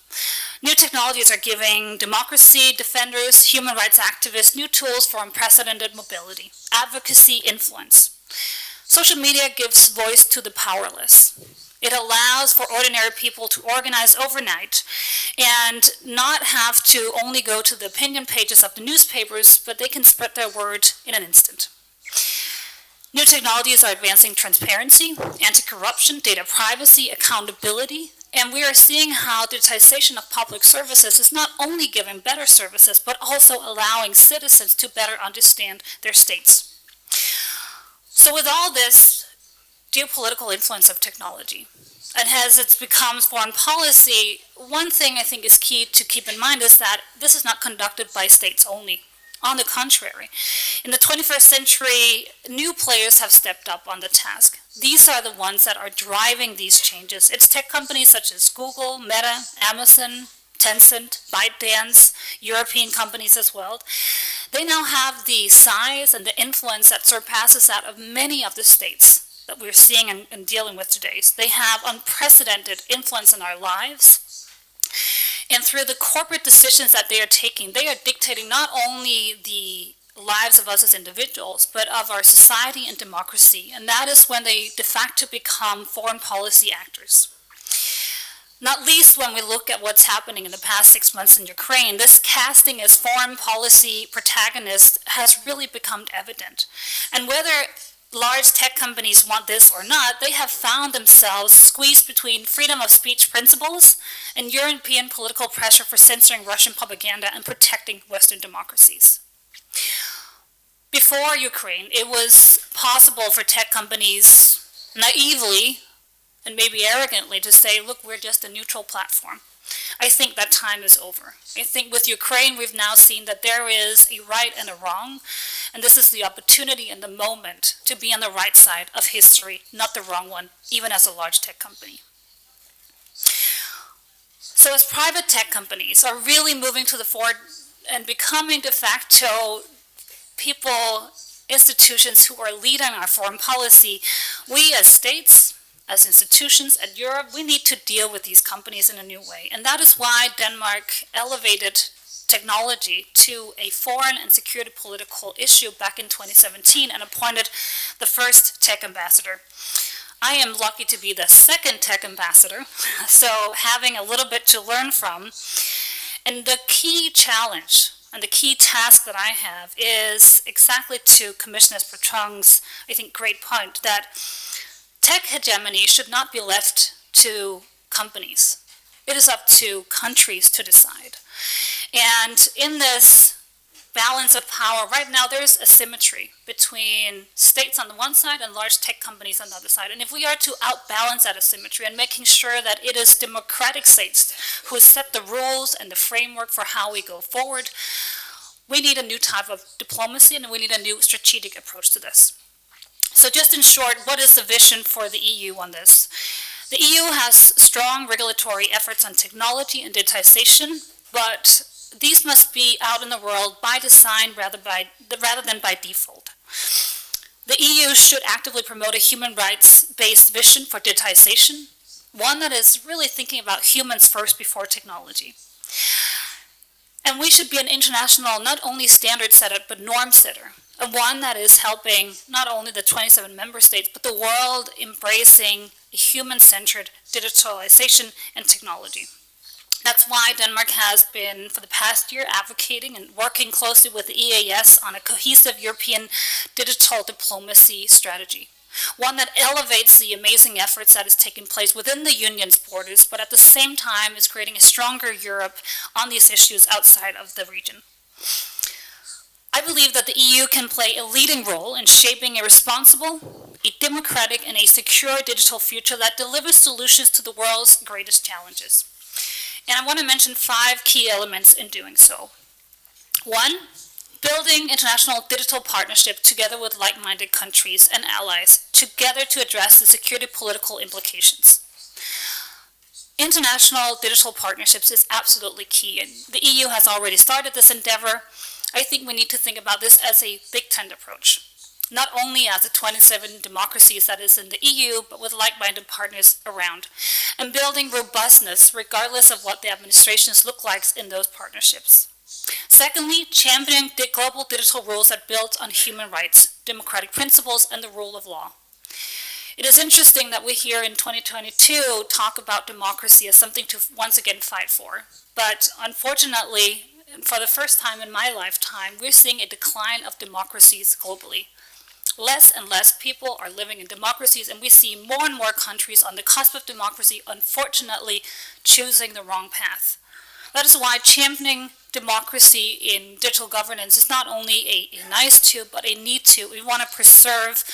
new technologies are giving democracy defenders, human rights activists, new tools for unprecedented mobility, advocacy, influence. Social media gives voice to the powerless. It allows for ordinary people to organize overnight and not have to only go to the opinion pages of the newspapers, but they can spread their word in an instant. New technologies are advancing transparency, anti-corruption, data privacy, accountability, and we are seeing how digitization of public services is not only giving better services, but also allowing citizens to better understand their states. So with all this geopolitical influence of technology, and as it becomes foreign policy, one thing I think is key to keep in mind is that this is not conducted by states only. On the contrary, in the 21st century, new players have stepped up on the task. These are the ones that are driving these changes. It's tech companies such as Google, Meta, Amazon, Tencent, ByteDance, European companies as well. They now have the size and the influence that surpasses that of many of the states that we're seeing and dealing with today. So they have unprecedented influence in our lives. And through the corporate decisions that they are taking, they are dictating not only the lives of us as individuals, but of our society and democracy. And that is when they de facto become foreign policy actors. Not least when we look at what's happening in the past 6 months in Ukraine, this casting as foreign policy protagonists has really become evident. And whether large tech companies want this or not, they have found themselves squeezed between freedom of speech principles and European political pressure for censoring Russian propaganda and protecting Western democracies. Before Ukraine, it was possible for tech companies naively and maybe arrogantly to say, look, we're just a neutral platform. I think that time is over. I think with Ukraine, we've now seen that there is a right and a wrong, and this is the opportunity and the moment to be on the right side of history, not the wrong one, even as a large tech company. So as private tech companies are really moving to the fore and becoming de facto people, institutions who are leading our foreign policy, we as states, as institutions at Europe, we need to deal with these companies in a new way. And that is why Denmark elevated technology to a foreign and security political issue back in 2017 and appointed the first tech ambassador. I am lucky to be the second tech ambassador, so having a little bit to learn from. And the key challenge and the key task that I have is exactly to Commissioner Breton's, I think, great point, that tech hegemony should not be left to companies. It is up to countries to decide. And in this balance of power, right now there's asymmetry between states on the one side and large tech companies on the other side. And if we are to outbalance that asymmetry and making sure that it is democratic states who set the rules and the framework for how we go forward, we need a new type of diplomacy and we need a new strategic approach to this. So just in short, what is the vision for the EU on this? The EU has strong regulatory efforts on technology and digitization, but these must be out in the world by design rather than by default. The EU should actively promote a human rights-based vision for digitization, one that is really thinking about humans first before technology. And we should be an international, not only standard setter, but norm setter. One that is helping not only the 27 member states, but the world embracing human-centered digitalization and technology. That's why Denmark has been, for the past year, advocating and working closely with the EAS on a cohesive European digital diplomacy strategy. One that elevates the amazing efforts that is taking place within the Union's borders, but at the same time is creating a stronger Europe on these issues outside of the region. I believe that the EU can play a leading role in shaping a responsible, a democratic, and a secure digital future that delivers solutions to the world's greatest challenges. And I want to mention 5 key elements in doing so. 1, building international digital partnership together with like-minded countries and allies, together to address the security political implications. International digital partnerships is absolutely key, and the EU has already started this endeavor. I think we need to think about this as a big tent approach, not only as the 27 democracies that is in the EU, but with like-minded partners around, and building robustness regardless of what the administrations look like in those partnerships. Secondly, championing global digital rules that build on human rights, democratic principles, and the rule of law. It is interesting that we here in 2022 talk about democracy as something to once again fight for, but unfortunately, for the first time in my lifetime, we're seeing a decline of democracies globally. Less and less people are living in democracies, and we see more and more countries on the cusp of democracy, unfortunately, choosing the wrong path. That is why championing democracy in digital governance is not only a nice to, but a need to. We want to preserve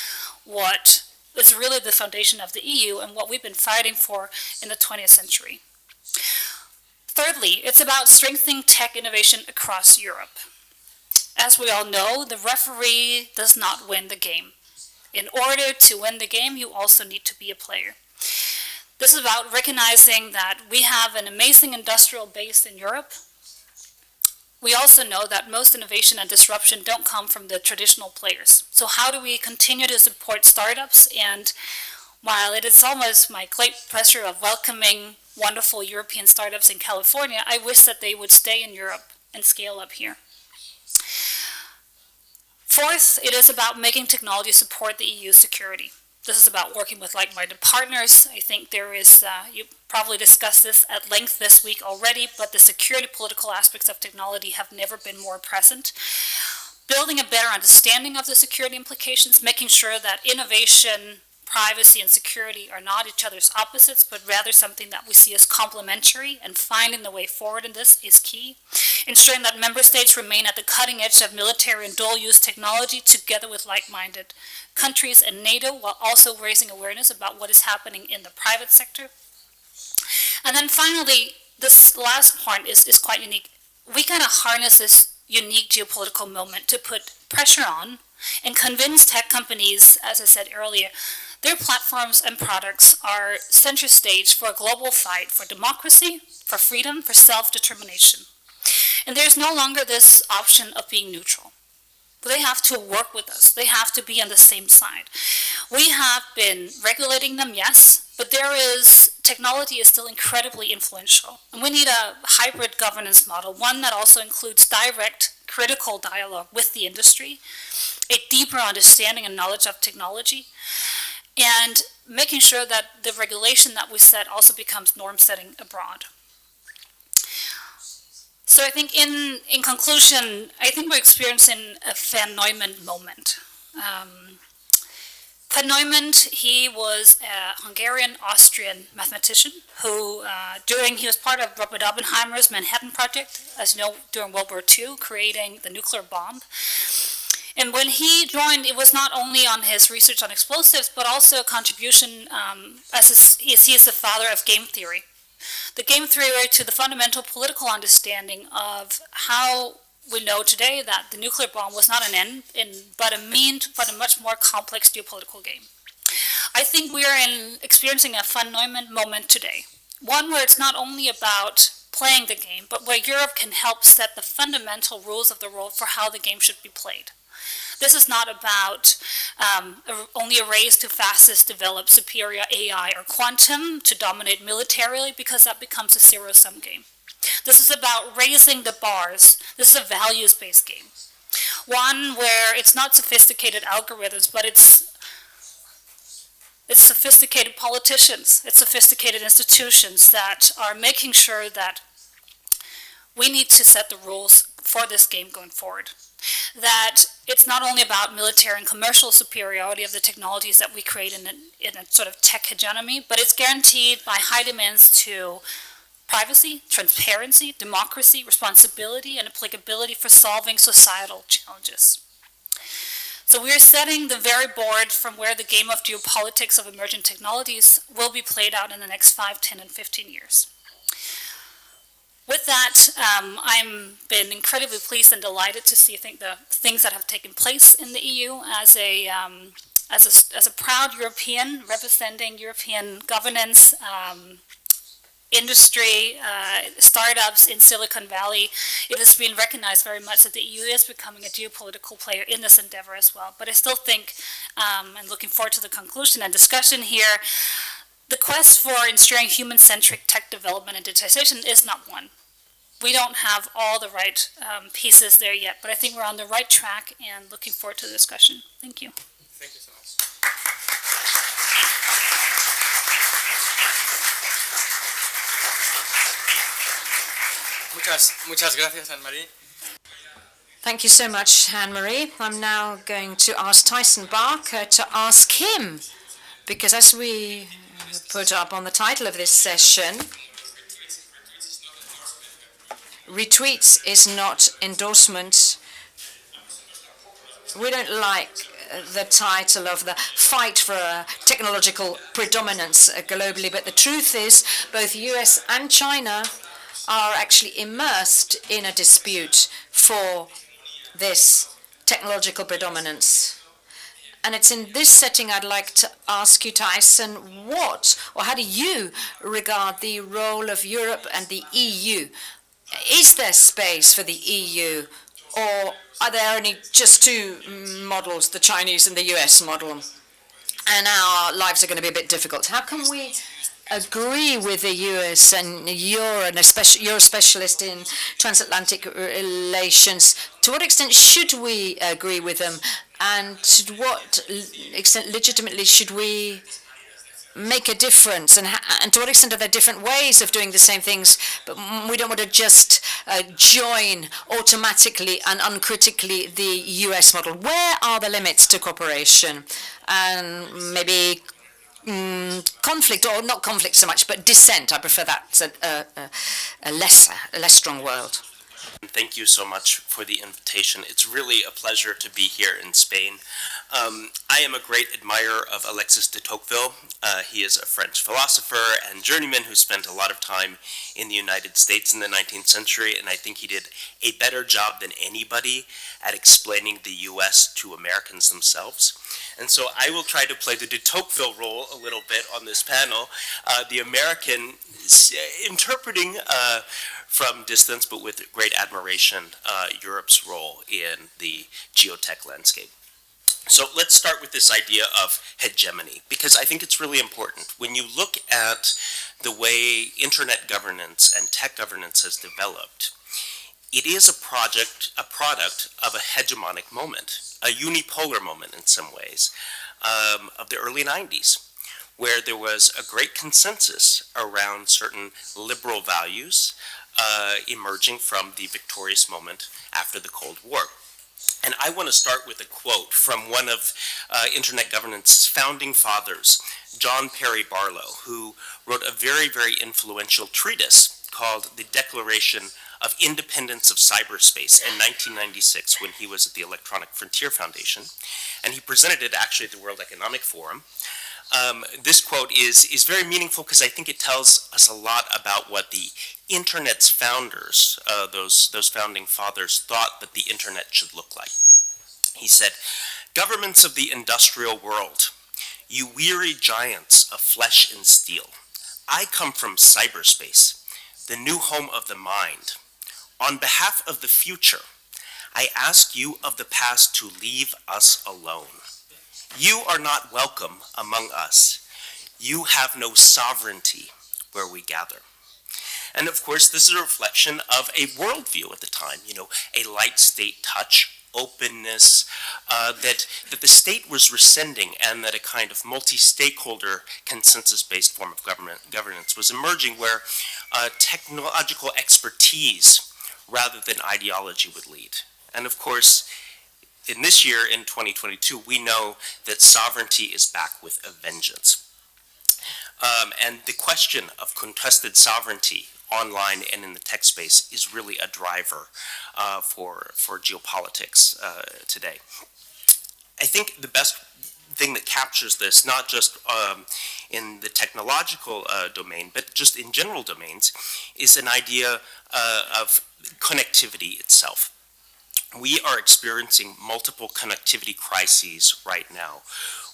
what is really the foundation of the EU and what we've been fighting for in the 20th century. Thirdly, it's about strengthening tech innovation across Europe. as we all know, the referee does not win the game. In order to win the game, you also need to be a player. This is about recognizing that we have an amazing industrial base in Europe. We also know that most innovation and disruption don't come from the traditional players. So how do we continue to support startups? And while it is almost my great pleasure of welcoming wonderful European startups in California, I wish that they would stay in Europe and scale up here. Fourth, it is about making technology support the EU's security. This is about working with like-minded partners. I think there is, you probably discussed this at length this week already, but the security political aspects of technology have never been more present. Building a better understanding of the security implications, making sure that innovation, privacy, and security are not each other's opposites, but rather something that we see as complementary, and finding the way forward in this is key. Ensuring that member states remain at the cutting edge of military and dual-use technology together with like-minded countries and NATO, while also raising awareness about what is happening in the private sector. And then finally, this last point is quite unique. We kind of harness this unique geopolitical moment to put pressure on and convince tech companies, as I said earlier, their platforms and products are center stage for a global fight for democracy, for freedom, for self-determination. And there's no longer this option of being neutral. They have to work with us. They have to be on the same side. We have been regulating them, yes, but technology is still incredibly influential. And we need a hybrid governance model, one that also includes direct, critical dialogue with the industry, a deeper understanding and knowledge of technology, and making sure that the regulation that we set also becomes norm setting abroad. So I think in conclusion, I think we're experiencing a Van Neumann moment. Van Neumann, he was a Hungarian-Austrian mathematician who, he was part of Robert Oppenheimer's Manhattan Project, as you know, during World War II, creating the nuclear bomb. And when he joined, it was not only on his research on explosives, but also a contribution, he is the father of game theory. The game theory to the fundamental political understanding of how we know today that the nuclear bomb was not an end, but a much more complex geopolitical game. I think we are experiencing a Van Neumann moment today. One where it's not only about playing the game, but where Europe can help set the fundamental rules of the world for how the game should be played. This is not about only a race to fastest develop superior AI or quantum to dominate militarily, because that becomes a zero-sum game. This is about raising the bars. This is a values-based game. One where it's not sophisticated algorithms, but it's sophisticated politicians, it's sophisticated institutions that are making sure that we need to set the rules for this game going forward. That it's not only about military and commercial superiority of the technologies that we create in a sort of tech hegemony, but it's guaranteed by high demands to privacy, transparency, democracy, responsibility, and applicability for solving societal challenges. So we're setting the very board from where the game of geopolitics of emerging technologies will be played out in the next 5, 10, and 15 years. With that, I've been incredibly pleased and delighted to see, I think, the things that have taken place in the EU as a proud European representing European governance, industry, startups in Silicon Valley. It has been recognized very much that the EU is becoming a geopolitical player in this endeavor as well. But I still think, and looking forward to the conclusion and discussion here, the quest for ensuring human-centric tech development and digitization is not one. We don't have all the right pieces there yet, but I think we're on the right track and looking forward to the discussion. Thank you.
Thank you so much. Muchas gracias, Anne-Marie.
Thank you so much, Anne-Marie. I'm now going to ask Tyson Barker to ask him, because as we put up on the title of this session, retweets is not endorsement. We don't like the title of the fight for technological predominance globally, but the truth is both US and China are actually immersed in a dispute for this technological predominance. And it's in this setting I'd like to ask you, Tyson, what or how do you regard the role of Europe and the EU? Is there space for the EU, or are there only just two models, the Chinese and the US model? And our lives are going to be a bit difficult. How can we agree with the US, and you're a specialist in transatlantic relations? To what extent should we agree with them, and to what extent legitimately should we make a difference, and to what extent are there different ways of doing the same things, but we don't want to just join automatically and uncritically the US model? Where are the limits to cooperation? And maybe conflict, or not conflict so much, but dissent. I prefer that. It's a less strong word.
Thank you so much for the invitation. It's really a pleasure to be here in Spain. I am a great admirer of Alexis de Tocqueville. He is a French philosopher and journeyman who spent a lot of time in the United States in the 19th century, and I think he did a better job than anybody at explaining the US to Americans themselves. And so I will try to play the de Tocqueville role a little bit on this panel, the American interpreting from distance, but with great admiration, Europe's role in the geotech landscape. So let's start with this idea of hegemony, because I think it's really important. When you look at the way internet governance and tech governance has developed, it is a product of a hegemonic moment, a unipolar moment in some ways, of the early 90s, where there was a great consensus around certain liberal values emerging from the victorious moment after the Cold War. And I want to start with a quote from one of Internet governance's founding fathers, John Perry Barlow, who wrote a very, very influential treatise called The Declaration of Independence of Cyberspace in 1996 when he was at the Electronic Frontier Foundation. And he presented it actually at the World Economic Forum. This quote is very meaningful because I think it tells us a lot about what the Internet's founders, those founding fathers, thought that the Internet should look like. He said, "Governments of the industrial world, you weary giants of flesh and steel, I come from cyberspace, the new home of the mind. On behalf of the future, I ask you of the past to leave us alone. You are not welcome among us. You have no sovereignty where we gather." And of course, this is a reflection of a worldview at the time, a light state touch, openness, that the state was rescinding, and that a kind of multi-stakeholder consensus-based form of governance was emerging, where technological expertise rather than ideology would lead. And of course, in this year, in 2022, we know that sovereignty is back with a vengeance. And the question of contested sovereignty online and in the tech space is really a driver for geopolitics today. I think the best thing that captures this, not just in the technological domain, but just in general domains, is an idea of connectivity itself. We are experiencing multiple connectivity crises right now,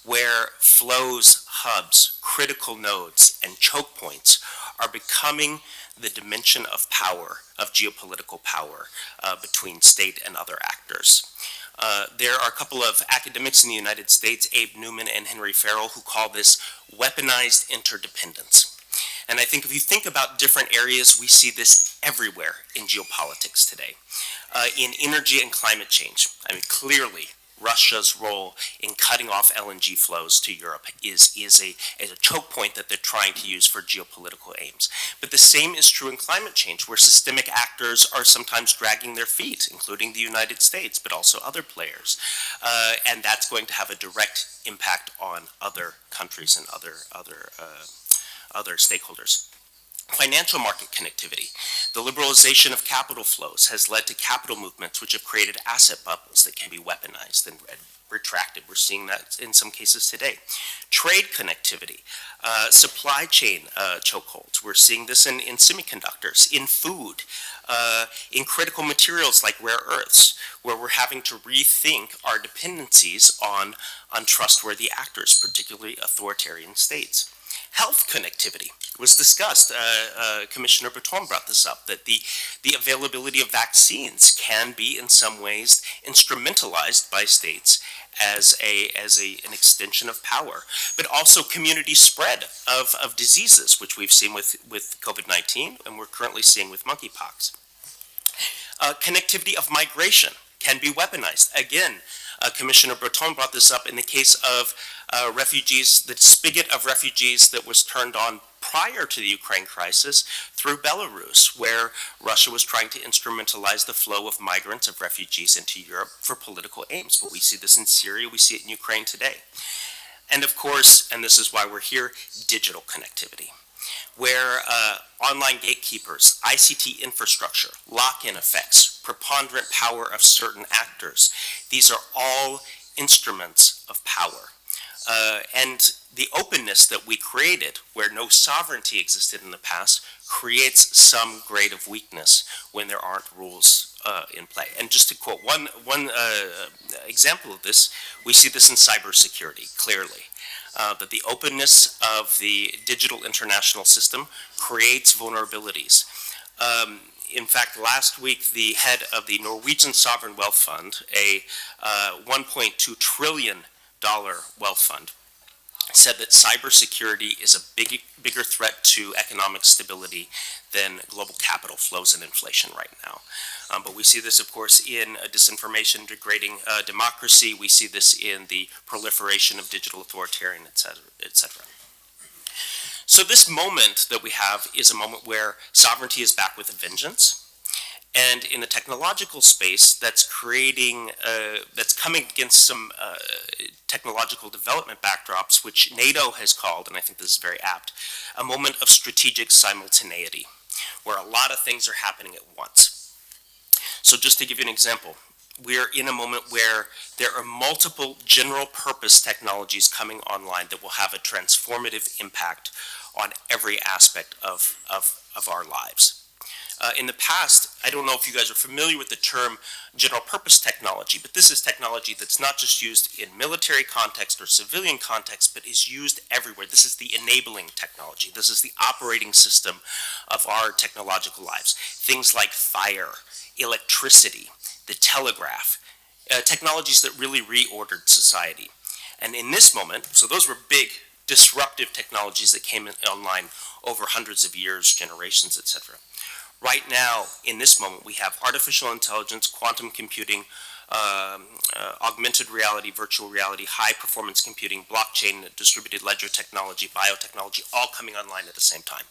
where flows, hubs, critical nodes, and choke points are becoming the dimension of power, of geopolitical power, between state and other actors. There are a couple of academics in the United States, Abe Newman and Henry Farrell, who call this weaponized interdependence. And I think if you think about different areas, we see this everywhere in geopolitics today. In energy and climate change, clearly Russia's role in cutting off LNG flows to Europe is a choke point that they're trying to use for geopolitical aims. But the same is true in climate change, where systemic actors are sometimes dragging their feet, including the United States, but also other players. And that's going to have a direct impact on other countries and other stakeholders. Financial market connectivity. The liberalization of capital flows has led to capital movements which have created asset bubbles that can be weaponized and retracted. We're seeing that in some cases today. Trade connectivity, supply chain chokeholds. We're seeing this in semiconductors, in food, in critical materials like rare earths, where we're having to rethink our dependencies on untrustworthy actors, particularly authoritarian states. Health connectivity was discussed. Commissioner Breton brought this up, that the availability of vaccines can be in some ways instrumentalized by states as an extension of power, but also community spread of diseases, which we've seen with COVID-19 and we're currently seeing with monkeypox. Connectivity of migration can be weaponized. Again, Commissioner Breton brought this up in the case of refugees, the spigot of refugees that was turned on prior to the Ukraine crisis through Belarus, where Russia was trying to instrumentalize the flow of migrants, of refugees into Europe for political aims. But we see this in Syria, we see it in Ukraine today. And of course, and this is why we're here, digital connectivity, where online gatekeepers, ICT infrastructure, lock-in effects, preponderant power of certain actors, these are all instruments of power. And the openness that we created, where no sovereignty existed in the past, creates some grade of weakness when there aren't rules in play. And just to quote one example of this, we see this in cybersecurity, clearly. That the openness of the digital international system creates vulnerabilities. In fact, last week, the head of the Norwegian Sovereign Wealth Fund, a $1.2 trillion wealth fund, said that cybersecurity is a bigger threat to economic stability than global capital flows and inflation right now. But we see this, of course, in disinformation degrading democracy. We see this in the proliferation of digital authoritarian, et cetera, et cetera. So this moment that we have is a moment where sovereignty is back with a vengeance. And in the technological space, that's creating, that's coming against some technological development backdrops, which NATO has called, and I think this is very apt, a moment of strategic simultaneity, where a lot of things are happening at once. So just to give you an example, we're in a moment where there are multiple general purpose technologies coming online that will have a transformative impact on every aspect of our lives. In the past, I don't know if you guys are familiar with the term general purpose technology, but this is technology that's not just used in military context or civilian context, but is used everywhere. This is the enabling technology. This is the operating system of our technological lives. Things like fire, electricity, the telegraph, technologies that really reordered society. And in this moment, so those were big disruptive technologies that came online over hundreds of years, generations, etc. Right now, in this moment, we have artificial intelligence, quantum computing, augmented reality, virtual reality, high-performance computing, blockchain, distributed ledger technology, biotechnology, all coming online at the same time.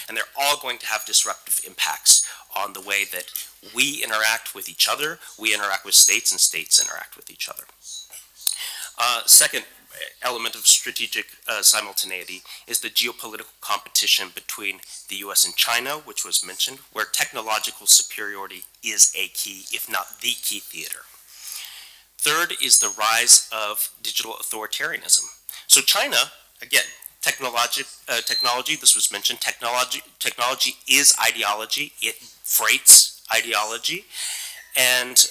And they're all going to have disruptive impacts on the way that we interact with each other, we interact with states, and states interact with each other. Second element of strategic simultaneity is the geopolitical competition between the US and China, which was mentioned, where technological superiority is a key, if not the key theater. Third is the rise of digital authoritarianism. So China, again, technology, this was mentioned, technology is ideology, it freights ideology, and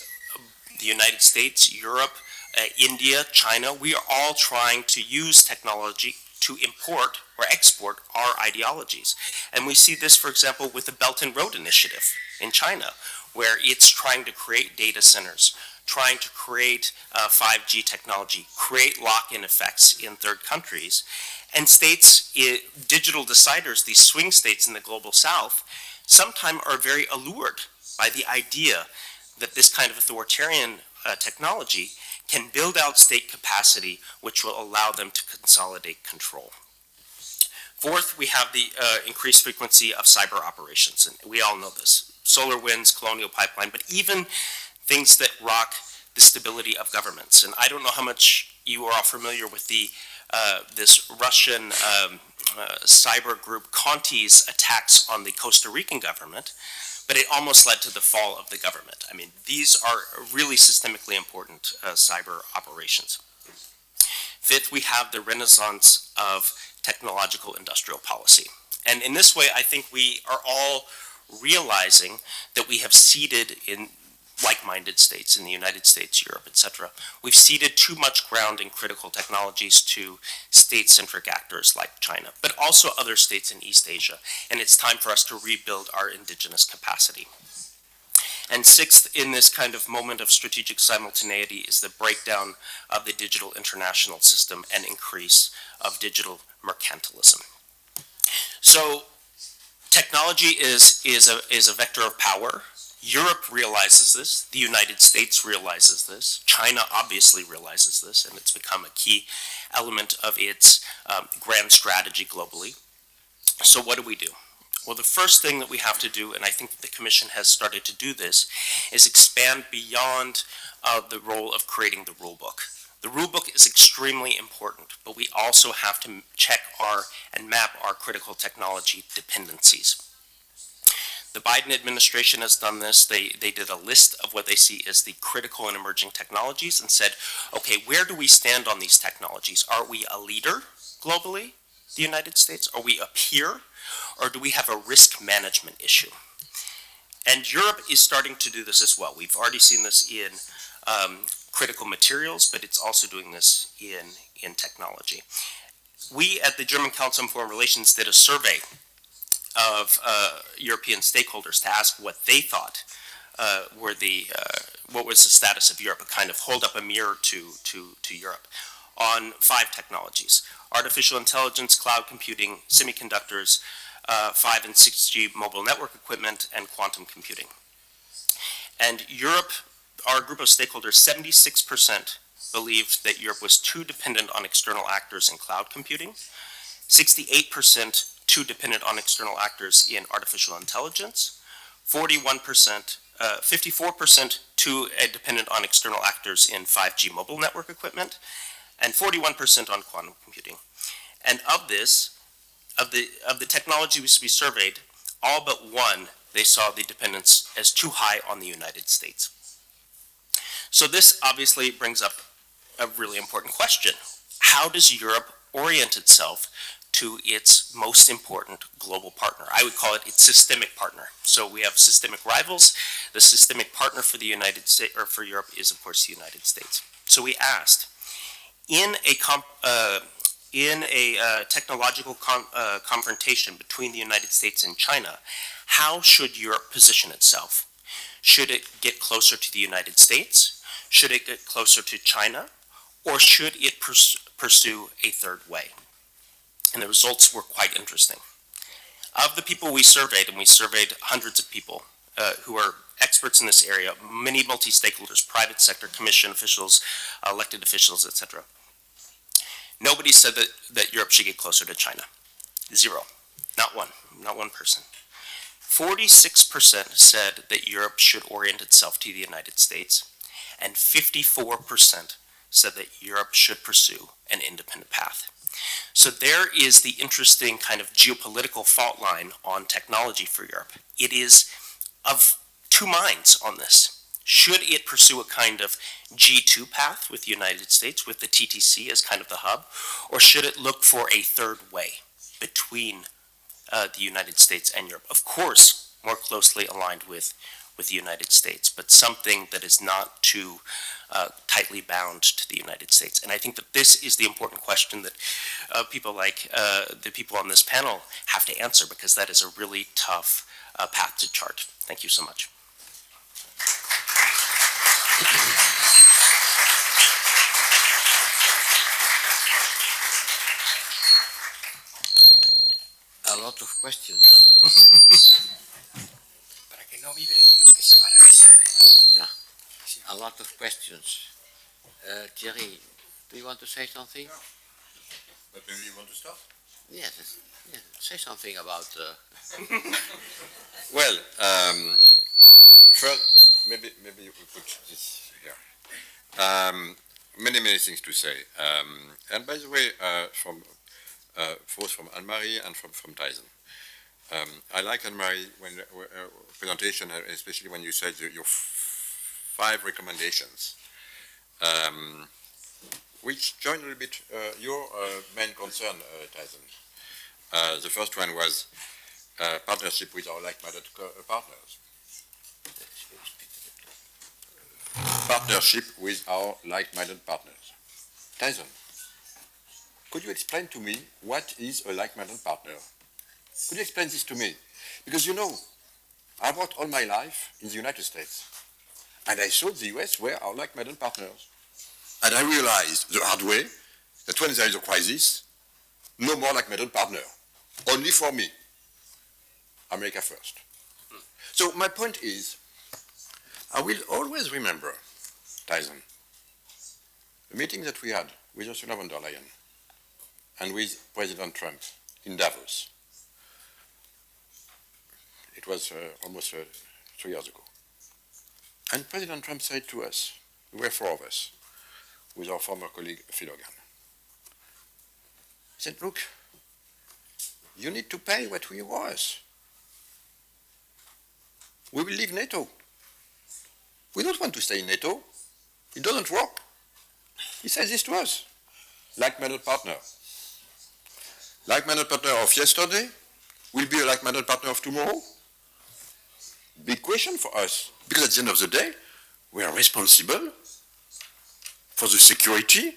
the United States, Europe, India, China, we are all trying to use technology to import or export our ideologies. And we see this, for example, with the Belt and Road Initiative in China, where it's trying to create data centers, trying to create 5G technology, create lock-in effects in third countries. And states, digital deciders, these swing states in the global south, sometimes are very allured by the idea that this kind of authoritarian technology can build out state capacity, which will allow them to consolidate control. Fourth, we have the increased frequency of cyber operations, and we all know this. Solar winds, Colonial Pipeline, but even things that rock the stability of governments. And I don't know how much you are all familiar with the this Russian cyber group Conti's attacks on the Costa Rican government, but it almost led to the fall of the government. I mean, these are really systemically important cyber operations. Fifth, we have the renaissance of technological industrial policy. And in this way, I think we are all realizing that we have ceded in like-minded states in the United States, Europe, etc. We've ceded too much ground in critical technologies to state-centric actors like China, but also other states in East Asia. And it's time for us to rebuild our indigenous capacity. And sixth, in this kind of moment of strategic simultaneity, is the breakdown of the digital international system and increase of digital mercantilism. So technology is a vector of power. Europe realizes this, the United States realizes this, China obviously realizes this, and it's become a key element of its grand strategy globally. So what do? Well, the first thing that we have to do, and I think the Commission has started to do this, is expand beyond the role of creating the rulebook. The rulebook is extremely important, but we also have to check and map our critical technology dependencies. The Biden administration has done this. They did a list of what they see as the critical and emerging technologies and said, okay, where do we stand on these technologies? Are we a leader globally, the United States? Are we a peer? Or do we have a risk management issue? And Europe is starting to do this as well. We've already seen this in critical materials, but it's also doing this in technology. We at the German Council on Foreign Relations did a survey of European stakeholders to ask what they thought what was the status of Europe, a kind of hold up a mirror to Europe on 5 technologies: artificial intelligence, cloud computing, semiconductors, 5 and 6G mobile network equipment, and quantum computing. And Europe, our group of stakeholders, 76% believed that Europe was too dependent on external actors in cloud computing, 68% too dependent on external actors in artificial intelligence, 54% too dependent on external actors in 5G mobile network equipment, and 41% on quantum computing. And of this, of the technologies we surveyed, all but one, they saw the dependence as too high on the United States. So this obviously brings up a really important question. How does Europe orient itself to its most important global partner? I would call it its systemic partner. So we have systemic rivals. The systemic partner for the United States, or for Europe, is of course the United States. So we asked, in a technological confrontation between the United States and China, how should Europe position itself? Should it get closer to the United States? Should it get closer to China? Or should it pursue a third way? And the results were quite interesting. Of the people we surveyed, and we surveyed hundreds of people who are experts in this area, many multi-stakeholders, private sector, commission officials, elected officials, etc. Nobody said that Europe should get closer to China. 0. Not one person. 46% said that Europe should orient itself to the United States, and 54% said that Europe should pursue an independent path. So there is the interesting kind of geopolitical fault line on technology for Europe. It is of two minds on this. Should it pursue a kind of G2 path with the United States, with the TTC as kind of the hub, or should it look for a third way between the United States and Europe? Of course, more closely aligned with the United States, but something that is not too tightly bound to the United States. And I think that this is the important question that people like the people on this panel have to answer, because that is a really tough path to chart. Thank you so much.
A lot of questions, huh? Yeah, a lot of questions. Thierry, do you want to say something?
But maybe you want to start?
Yes, say something about...
Well, first, maybe we put this here. Many things to say. And by the way, from both from Anne-Marie and from Tyson. I like Anne-Marie when presentation, especially when you said your 5 recommendations, which join a little bit your main concern, Tyson. The first one was partnership with our like-minded partners. Partnership with our like-minded partners. Tyson, could you explain to me what is a like-minded partner? Could you explain this to me? Because you know, I worked all my life in the United States, and I saw the US were our like-minded partners. And I realized the hard way that when there is a crisis, no more like-minded partner, only for me. America first. So my point is, I will always remember, Tyson, the meeting that we had with Ursula von der Leyen and with President Trump in Davos. It was almost 3 years ago. And President Trump said to us, we were 4 of us, with our former colleague Phil Hogan. He said, look, you need to pay what we owe us. We will leave NATO. We don't want to stay in NATO. It doesn't work. He says this to us. Like-minded partner. Like-minded partner of yesterday will be a like-minded partner of tomorrow. Big question for us. Because at the end of the day, we are responsible for the security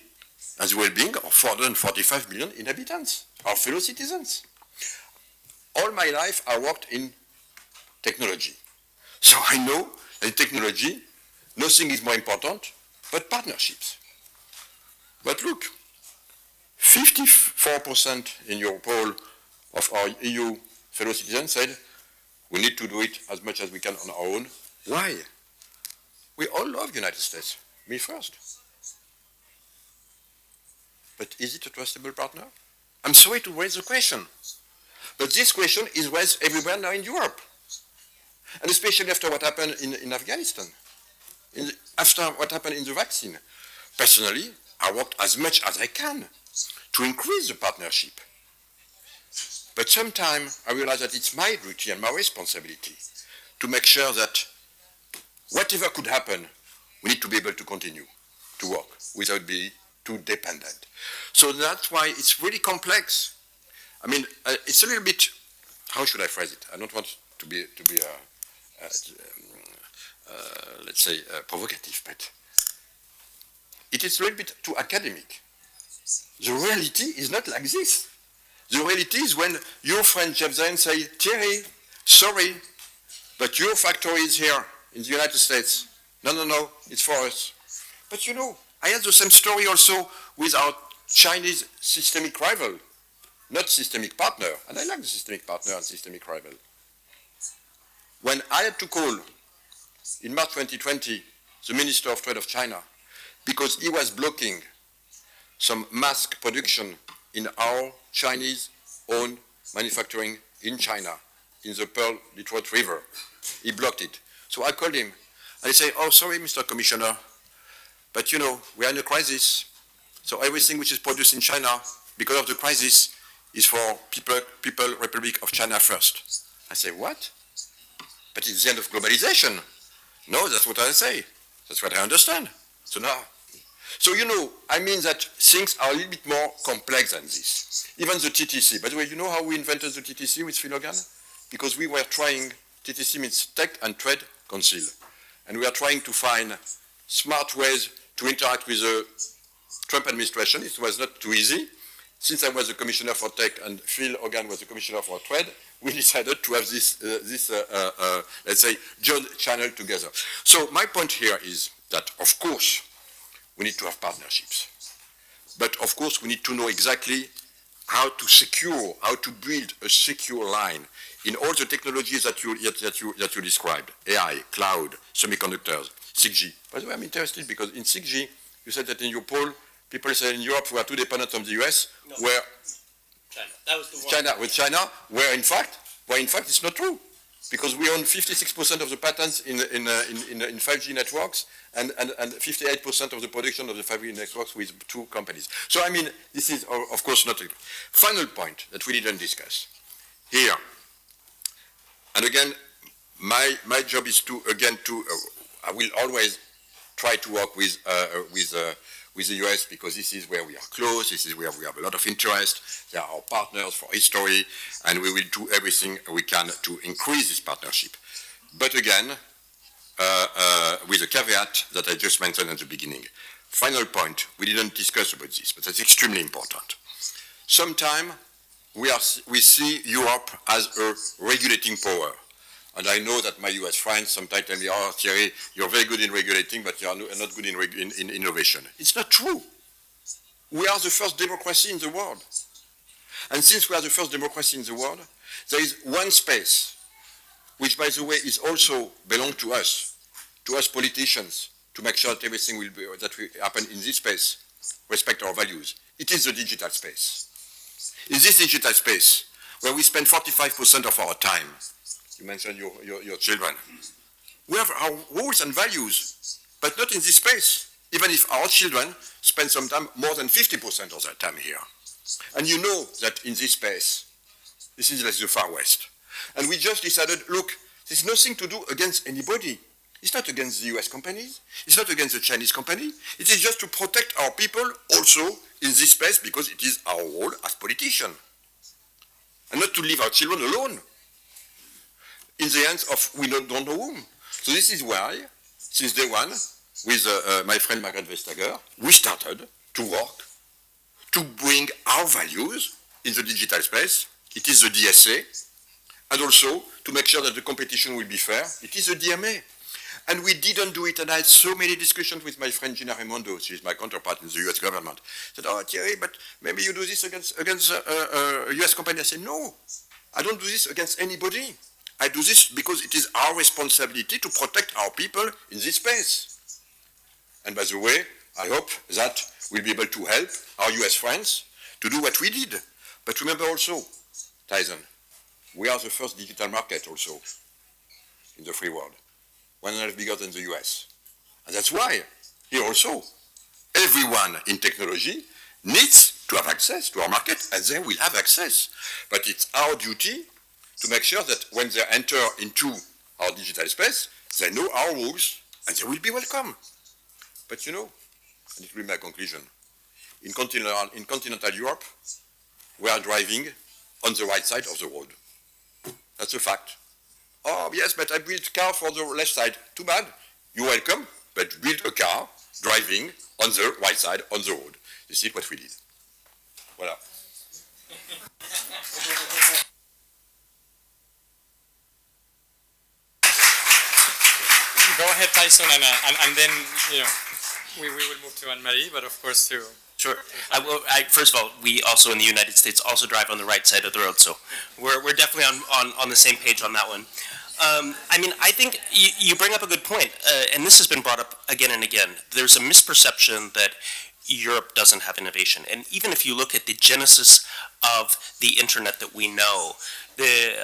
and the well-being of 445 million inhabitants, our fellow citizens. All my life, I worked in technology. So I know that in technology, nothing is more important but partnerships. But look, 54% in your poll of our EU fellow citizens said we need to do it as much as we can on our own. Why? We all love the United States, me first. But is it a trustable partner? I'm sorry to raise the question, but this question is raised everywhere now in Europe. And especially after what happened in Afghanistan, after what happened in the vaccine. Personally, I worked as much as I can to increase the partnership. But sometimes I realize that it's my duty and my responsibility to make sure that whatever could happen, we need to be able to continue to work without being too dependent. So that's why it's really complex. I mean, it's a little bit, how should I phrase it? I don't want to be let's say, provocative, but it is a little bit too academic. The reality is not like this. The reality is when your friend Jeff Zane say, Thierry, sorry, but your factory is here in the United States. No, it's for us. But you know, I had the same story also with our Chinese systemic rival, not systemic partner, and I like the systemic partner and systemic rival. When I had to call in March 2020 the Minister of Trade of China because he was blocking some mask production in our Chinese-owned manufacturing in China, in the Pearl Detroit River. He blocked it. So I called him and he said, oh, sorry, Mr. Commissioner, but you know, we are in a crisis. So everything which is produced in China because of the crisis is for People Republic of China first. I say, what? But it's the end of globalization. No, that's what I say. That's what I understand. So now, so you know, I mean that things are a little bit more complex than this. Even the TTC. By the way, you know how we invented the TTC with Phil Hogan? Because we were trying, TTC means Tech and Trade Council. And we are trying to find smart ways to interact with the Trump administration. It was not too easy. Since I was the Commissioner for Tech and Phil Hogan was the Commissioner for Trade, we decided to have this, let's say, joint channel together. So my point here is that, of course, we need to have partnerships. But, of course, we need to know exactly how to secure, how to build a secure line in all the technologies that you described, AI, cloud, semiconductors, 6G. By the way, I'm interested because in 6G, you said that in your poll, people said in Europe we are too dependent on the US, where
China. That was the one.
China, with China, where in fact it's not true. because we own 56% of the patents in 5G networks and 58% of the production of the 5G networks with two companies. So, I mean, this is, of course, not a final point that we didn't discuss. Here, and again, my job is to, I will always try to work with the US because this is where we are close, this is where we have a lot of interest, they are our partners for history, and we will do everything we can to increase this partnership. But again, with a caveat that I just mentioned at the beginning. Final point, we didn't discuss about this, but that's extremely important. Sometimes we see Europe as a regulating power. And I know that my US friends sometimes tell me, oh, Thierry, you're very good in regulating, but you are not good in innovation. It's not true. We are the first democracy in the world. And since we are the first democracy in the world, there is one space, which, by the way, is also belong to us politicians, to make sure that everything will happen in this space, respect our values. It is the digital space. In this digital space, where we spend 45% of our time, you mentioned your children. We have our rules and values, but not in this space, even if our children spend sometimes more than 50% of their time here. And you know that in this space, this is like the Far West. And we just decided, look, there's nothing to do against anybody. It's not against the US companies. It's not against the Chinese company. It is just to protect our people also in this space because it is our role as politicians. And not to leave our children alone in the hands of we don't know whom. So this is why, since day one, with my friend Margaret Vestager, we started to work to bring our values in the digital space. It is the DSA, and also to make sure that the competition will be fair. It is the DMA. And we didn't do it, and I had so many discussions with my friend Gina Raimondo, she is my counterpart in the US government. Said, oh, Thierry, but maybe you do this against US company. I said, no, I don't do this against anybody. I do this because it is our responsibility to protect our people in this space. And by the way, I hope that we'll be able to help our US friends to do what we did. But remember also, Tyson, we are the first digital market also in the free world, 1.5 bigger than the US. And that's why, here also, everyone in technology needs to have access to our market, and then we'll have access. But it's our duty to make sure that when they enter into our digital space, they know our rules, and they will be welcome. But you know, and it will be my conclusion, in continental Europe, we are driving on the right side of the road. That's a fact. Oh, yes, but I built a car for the left side. Too bad. You're welcome, but build a car driving on the right side on the road. This is what we did. Voilà.
Go ahead, Tyson, and then, you know, we will move to Anne-Marie, but of course to...
Sure. First of all, we also in the United States also drive on the right side of the road, so we're definitely on the same page on that one. I mean, I think you bring up a good point, and this has been brought up again and again. There's a misperception that Europe doesn't have innovation, and even if you look at the genesis of the internet that we know, the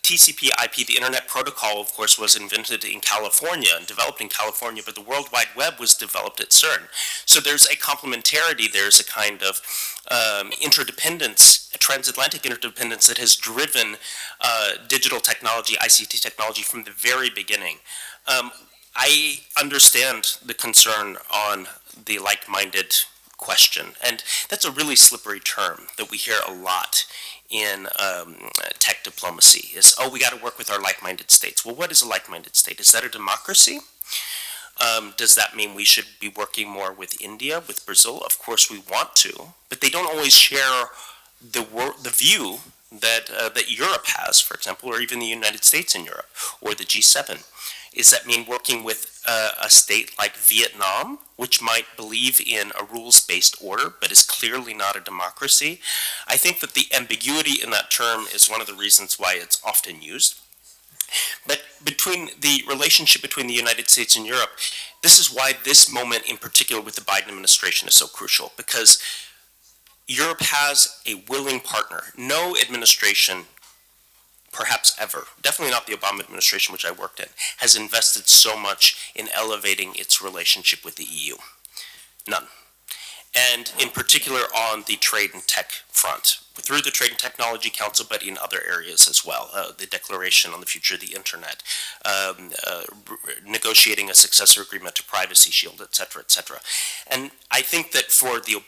TCP/IP, the Internet Protocol, of course, was invented in California and developed in California, but the World Wide Web was developed at CERN. So there's a complementarity, there's a kind of interdependence, a transatlantic interdependence that has driven digital technology, ICT technology from the very beginning. I understand the concern on the like-minded question, and that's a really slippery term that we hear a lot in tech diplomacy is, oh, we got to work with our like-minded states. Well, what is a like-minded state? Is that a democracy? Does that mean we should be working more with India, with Brazil? Of course we want to, but they don't always share the view that Europe has, for example, or even the United States in Europe, or the G7. Does that mean working with a state like Vietnam, which might believe in a rules-based order, but is clearly not a democracy? I think that the ambiguity in that term is one of the reasons why it's often used. But between the relationship between the United States and Europe, this is why this moment in particular with the Biden administration is so crucial, because Europe has a willing partner. No administration perhaps ever, definitely not the Obama administration, which I worked in, has invested so much in elevating its relationship with the EU. None. And in particular on the trade and tech front, through the Trade and Technology Council, but in other areas as well, the Declaration on the Future of the Internet, negotiating a successor agreement to Privacy Shield, et cetera, et cetera. And I think that for the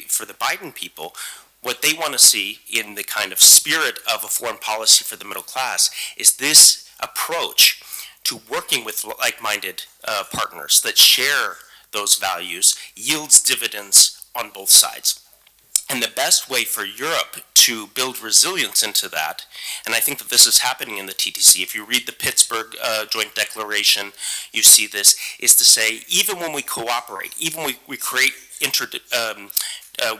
for the Biden people, what they want to see in the kind of spirit of a foreign policy for the middle class is this approach to working with like-minded partners that share those values yields dividends on both sides. And the best way for Europe to build resilience into that, and I think that this is happening in the TTC, if you read the Pittsburgh Joint Declaration, you see this, is to say, even when we cooperate, even when we create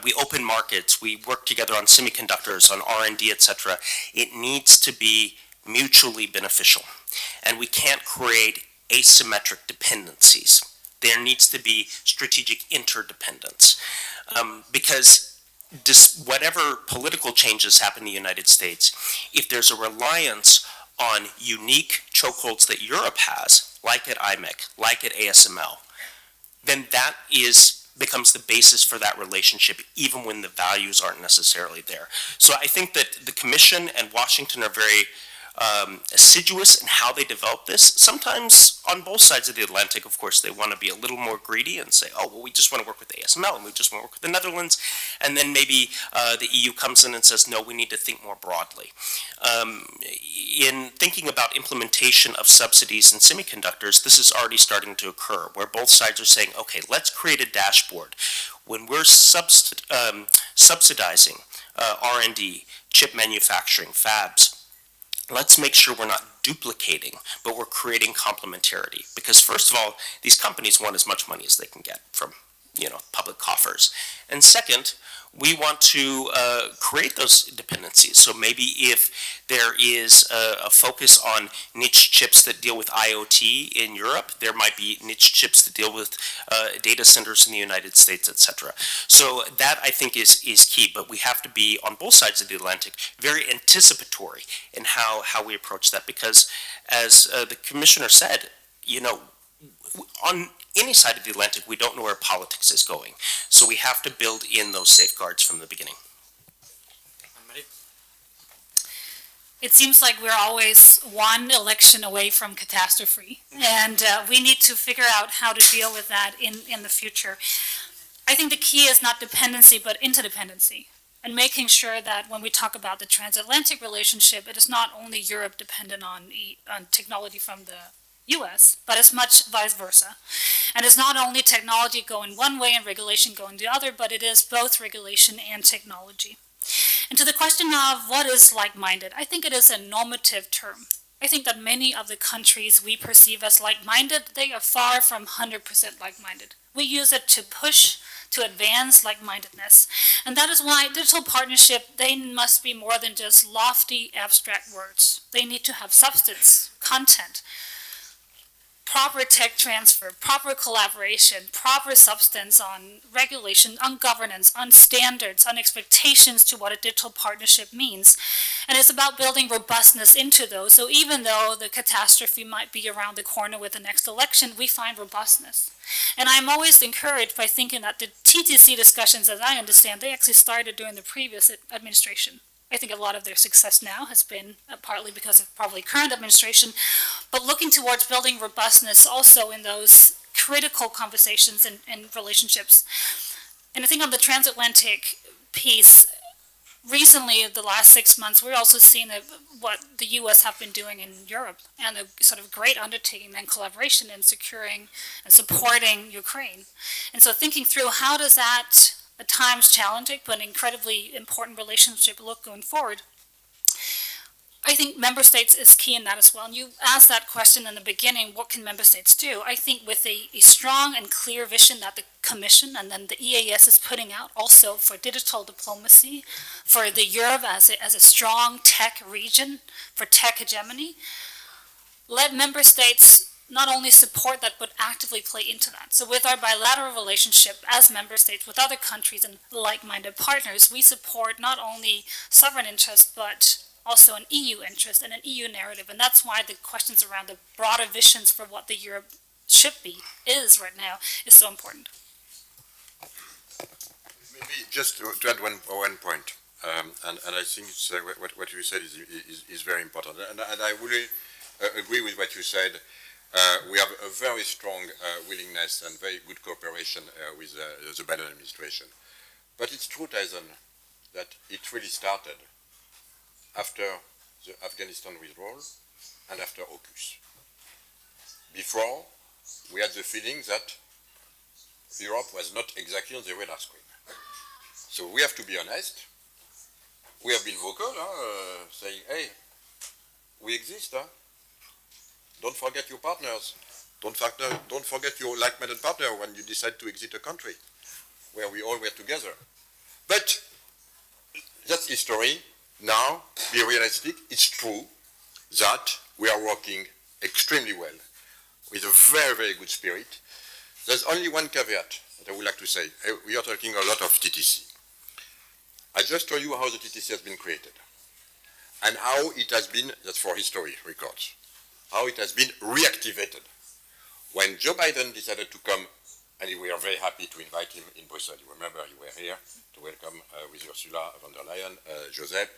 we open markets, we work together on semiconductors, on R&D, et cetera, it needs to be mutually beneficial. And we can't create asymmetric dependencies. There needs to be strategic interdependence. Because whatever political changes happen in the United States, if there's a reliance on unique chokeholds that Europe has, like at IMEC, like at ASML, then that becomes the basis for that relationship, even when the values aren't necessarily there. So I think that the Commission and Washington are very assiduous in how they develop this. Sometimes on both sides of the Atlantic, of course, they want to be a little more greedy and say, oh, well, we just want to work with ASML and we just want to work with the Netherlands. And then maybe the EU comes in and says, no, we need to think more broadly. In thinking about implementation of subsidies in semiconductors, this is already starting to occur, where both sides are saying, okay, let's create a dashboard. When we're subsidizing R&D, chip manufacturing, fabs, let's make sure we're not duplicating, but we're creating complementarity. Because first of all, these companies want as much money as they can get from, public coffers. And second, we want to create those dependencies. So maybe if there is a focus on niche chips that deal with IoT in Europe, there might be niche chips that deal with data centers in the United States, et cetera. So that, I think, is key. But we have to be, on both sides of the Atlantic, very anticipatory in how we approach that. Because, as the Commissioner said, on any side of the Atlantic, we don't know where politics is going. So we have to build in those safeguards from the beginning.
Marie?
It seems like we're always one election away from catastrophe, and we need to figure out how to deal with that in the future. I think the key is not dependency, but interdependency, and making sure that when we talk about the transatlantic relationship, it is not only Europe dependent on technology from the US, but as much vice versa. And it's not only technology going one way and regulation going the other, but it is both regulation and technology. And to the question of what is like-minded, I think it is a normative term. I think that many of the countries we perceive as like-minded, they are far from 100% like-minded. We use it to push, to advance like-mindedness. And that is why digital partnership, they must be more than just lofty, abstract words. They need to have substance, content, proper tech transfer, proper collaboration, proper substance on regulation, on governance, on standards, on expectations to what a digital partnership means. And it's about building robustness into those. So even though the catastrophe might be around the corner with the next election, we find robustness. And I'm always encouraged by thinking that the TTC discussions, as I understand, they actually started during the previous administration. I think a lot of their success now has been partly because of probably current administration, but looking towards building robustness also in those critical conversations and relationships. And I think on the transatlantic piece, recently, the last 6 months, we're also seeing what the U.S. have been doing in Europe and a sort of great undertaking and collaboration in securing and supporting Ukraine. And so thinking through how does that, at times challenging, but an incredibly important relationship look going forward. I think member states is key in that as well. And you asked that question in the beginning, what can member states do? I think with a strong and clear vision that the Commission and then the EAS is putting out also for digital diplomacy, for the Europe as a strong tech region, for tech hegemony, let member states not only support that, but actively play into that. So with our bilateral relationship as member states with other countries and like-minded partners, we support not only sovereign interests, but also an EU interest and an EU narrative. And that's why the questions around the broader visions for what the Europe should be, is right now, is so important.
Maybe just to add one point, and I think it's, what you said is very important, and I really agree with what you said. We have a very strong willingness and very good cooperation with the Biden administration. But it's true, Tyson, that it really started after the Afghanistan withdrawal and after AUKUS. Before, we had the feeling that Europe was not exactly on the radar screen. So we have to be honest. We have been vocal, saying, hey, we exist. Don't forget your partners. Don't forget your like-minded partner when you decide to exit a country where we all were together. But that's history. Now, be realistic. It's true that we are working extremely well with a very, very good spirit. There's only one caveat that I would like to say. We are talking a lot of TTC. I just told you how the TTC has been created and how it has been, that's for history records, how it has been reactivated. When Joe Biden decided to come, and we are very happy to invite him in Brussels, you remember you were here to welcome with Ursula von der Leyen, Joseph.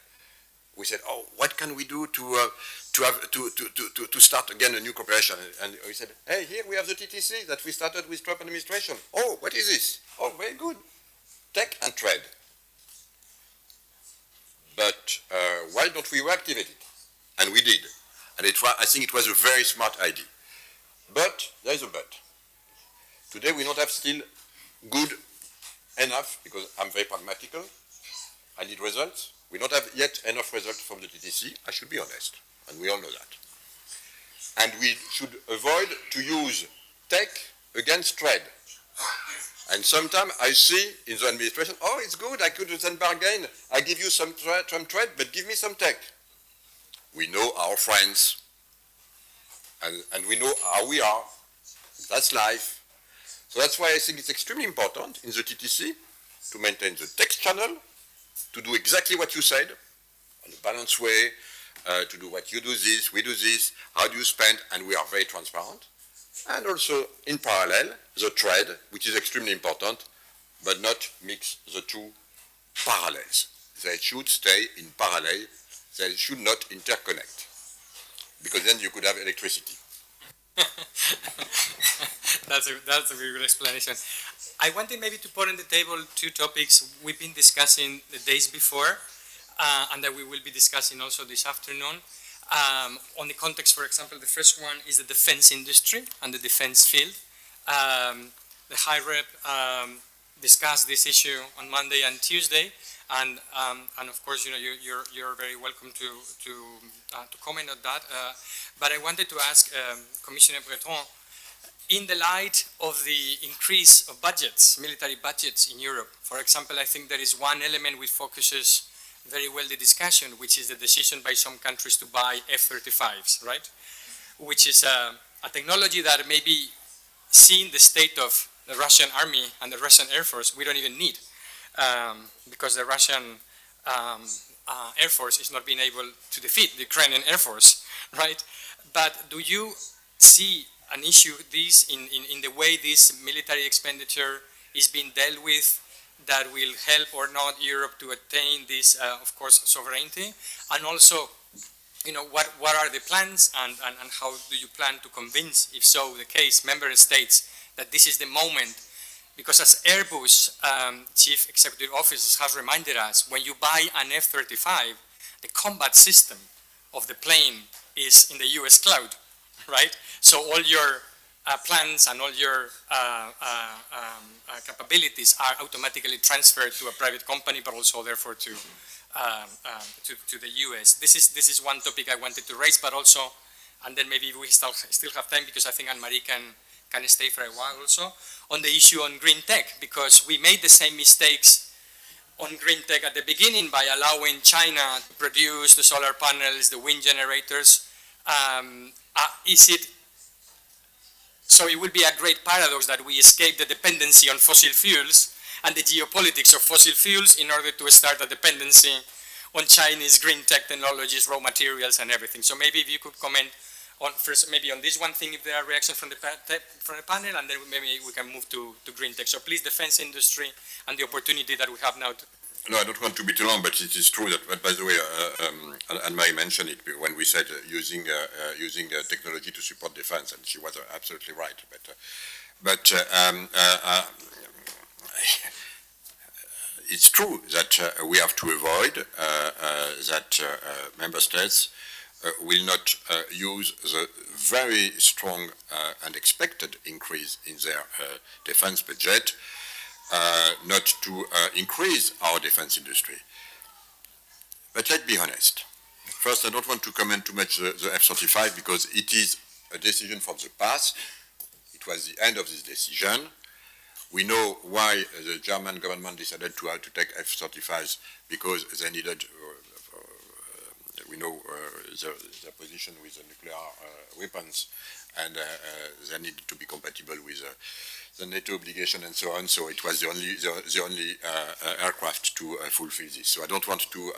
We said, oh, what can we do to start again a new cooperation? And we said, hey, here we have the TTC that we started with Trump administration. Oh, what is this? Oh, very good. Tech and trade. But why don't we reactivate it? And we did. And I think it was a very smart idea. But there is a but. Today we don't have still good enough, because I'm very pragmatical. I need results. We don't have yet enough results from the TTC. I should be honest. And we all know that. And we should avoid to use tech against trade. And sometimes I see in the administration, oh, it's good, I could then bargain. I give you some trade, but give me some tech. We know our friends, and we know how we are. That's life. So that's why I think it's extremely important in the TTC to maintain the tech channel, to do exactly what you said, in a balanced way, to do what you do this, we do this, how do you spend, and we are very transparent. And also, in parallel, the trade, which is extremely important, but not mix the two parallels. They should stay in parallel. They should not interconnect, because then you could have electricity.
That's a very good explanation. I wanted maybe to put on the table two topics we've been discussing the days before, and that we will be discussing also this afternoon. On the context, for example, the first one is the defense industry and the defense field. The High Rep discussed this issue on Monday and Tuesday, and of course, you're very welcome to comment on that. But I wanted to ask Commissioner Breton, in the light of the increase of budgets, military budgets in Europe, for example, I think there is one element which focuses very well the discussion, which is the decision by some countries to buy F-35s, right? Which is a technology that maybe, seeing the state of the Russian army and the Russian Air Force, we don't even need, because the Russian Air Force is not being able to defeat the Ukrainian Air Force, right? But do you see an issue in the way this military expenditure is being dealt with, that will help or not Europe to attain this, of course, sovereignty? And also, what are the plans, and how do you plan to convince, if so the case, member states that this is the moment? Because as Airbus Chief Executive Officer has reminded us, when you buy an F-35, the combat system of the plane is in the US cloud, right? So all your plans and all your capabilities are automatically transferred to a private company, but also therefore to the US. This is one topic I wanted to raise, but also, and then maybe we still have time, because I think Anne-Marie can stay for a while also, on the issue on green tech, because we made the same mistakes on green tech at the beginning by allowing China to produce the solar panels, the wind generators. So it would be a great paradox that we escape the dependency on fossil fuels and the geopolitics of fossil fuels in order to start a dependency on Chinese green tech technologies, raw materials, and everything. So maybe if you could comment on first, maybe on this one thing, if there are reactions from the panel, and then maybe we can move to green tech. So please, defense industry and the opportunity that we have now.
No, I don't want to be too long, but it is true that, by the way, and Marie mentioned it when we said using technology to support defense, and she was absolutely right. But it's true that we have to avoid that member states will not use the very strong and expected increase in their defense budget not to increase our defense industry. But let's be honest. First, I don't want to comment too much the F-35 because it is a decision from the past. It was the end of this decision. We know why the German government decided to take F-35s because they needed, we know their position with the nuclear weapons, and they needed to be compatible with the NATO obligation and so on. So it was the only aircraft to fulfill this. So I don't want to.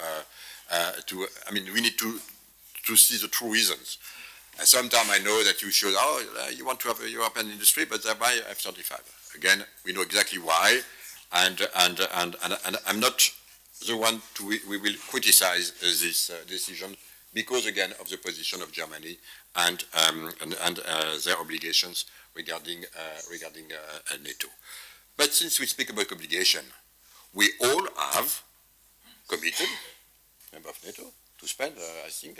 I mean, we need to see the true reasons. And sometimes I know that you should. You want to have a European industry, but they buy F-35. Again, we know exactly why, and I'm not the one we will criticize this decision because again of the position of Germany and their obligations regarding NATO. But since we speak about obligation, we all have committed, member of NATO, to spend, I think,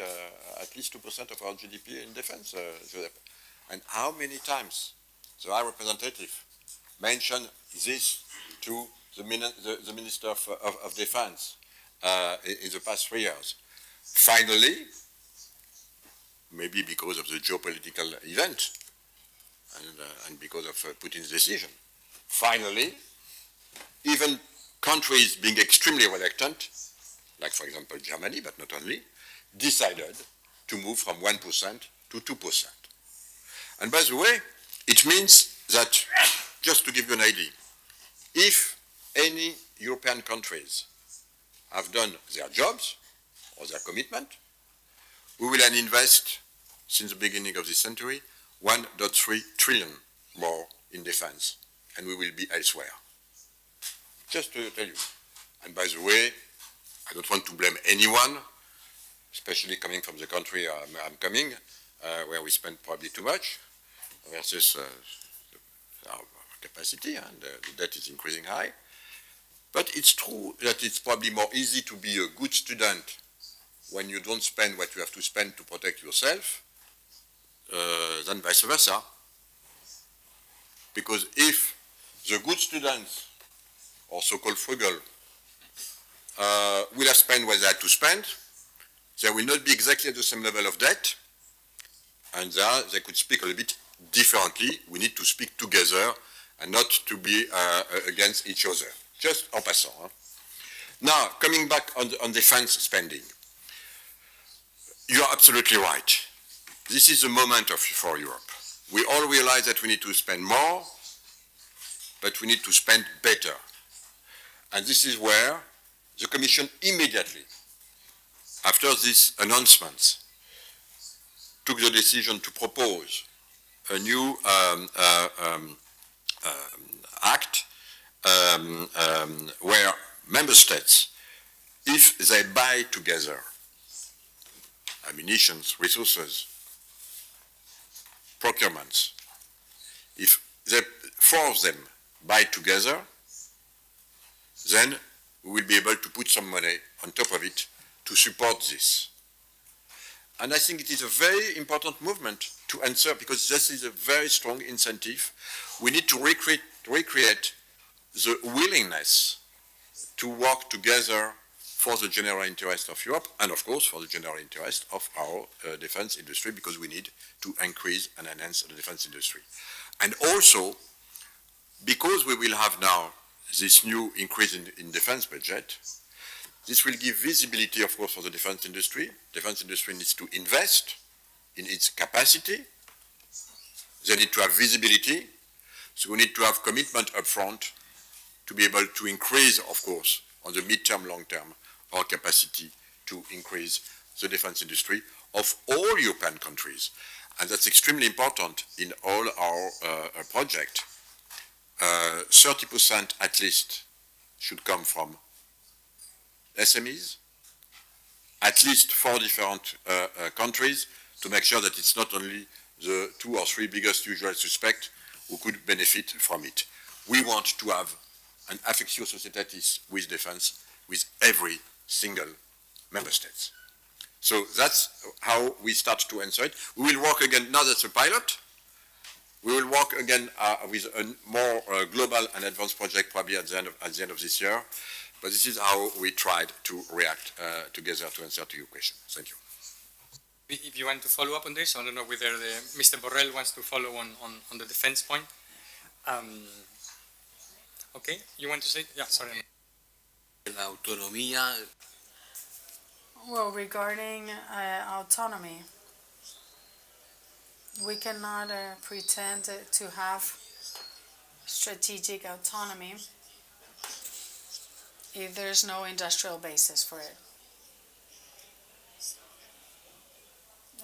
at least 2% of our GDP in defense, Josep. And how many times the High Representative mentioned this to the Minister of Defense in the past 3 years? Finally, maybe because of the geopolitical event and because of Putin's decision, finally, even countries being extremely reluctant, like for example Germany, but not only, decided to move from 1% to 2%. And by the way, it means that, just to give you an idea, if any European countries have done their jobs or their commitment, we will then invest, since the beginning of this century, 1.3 trillion more in defense, and we will be elsewhere. Just to tell you. And by the way, I don't want to blame anyone, especially coming from the country I'm coming, where we spend probably too much versus our capacity, and the debt is increasing high. But it's true that it's probably more easy to be a good student when you don't spend what you have to spend to protect yourself than vice versa. Because if the good students, or so-called frugal, will have spent what they had to spend, they will not be exactly at the same level of debt, and they could speak a little bit differently. We need to speak together and not to be against each other. Just en passant. Huh? Now, coming back on defense spending, you are absolutely right. This is the moment for Europe. We all realize that we need to spend more, but we need to spend better. And this is where the Commission immediately, after these announcements, took the decision to propose a new act where member states, if they buy together ammunition, resources, procurements, if they, four of them buy together, then we will be able to put some money on top of it to support this. And I think it is a very important movement to answer, because this is a very strong incentive. We need to recreate the willingness to work together for the general interest of Europe, and of course for the general interest of our defense industry, because we need to increase and enhance the defense industry. And also, because we will have now this new increase in defense budget, this will give visibility, of course, for the defense industry. Defense industry needs to invest in its capacity. They need to have visibility. So we need to have commitment upfront to be able to increase, of course, on the mid-term, long-term, our capacity to increase the defense industry of all European countries. And that's extremely important in all our projects. 30% at least should come from SMEs, at least 4 different countries, to make sure that it's not only the 2 or 3 biggest usual suspects who could benefit from it. We want to have an affectio societatis with defense with every single member state. So that's how we start to answer it. We will work again, now that's a pilot, we will work again with a more global and advanced project probably at the end of this year. But this is how we tried to react together to answer to your question. Thank you.
If you want to follow up on this, I don't know whether Mr. Borrell wants to follow on the defense point. Okay, you want to say? Yeah, sorry.
La autonomía.
Well, regarding autonomy, we cannot pretend to have strategic autonomy if there's no industrial basis for it.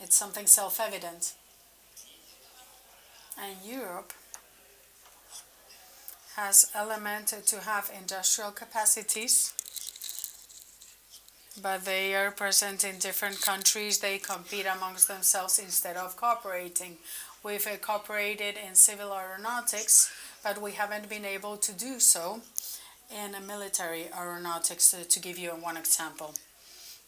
It's something self-evident. And Europe has element to have industrial capacities, but they are present in different countries. They compete amongst themselves instead of cooperating. We've cooperated in civil aeronautics, but we haven't been able to do so in military aeronautics, to give you one example.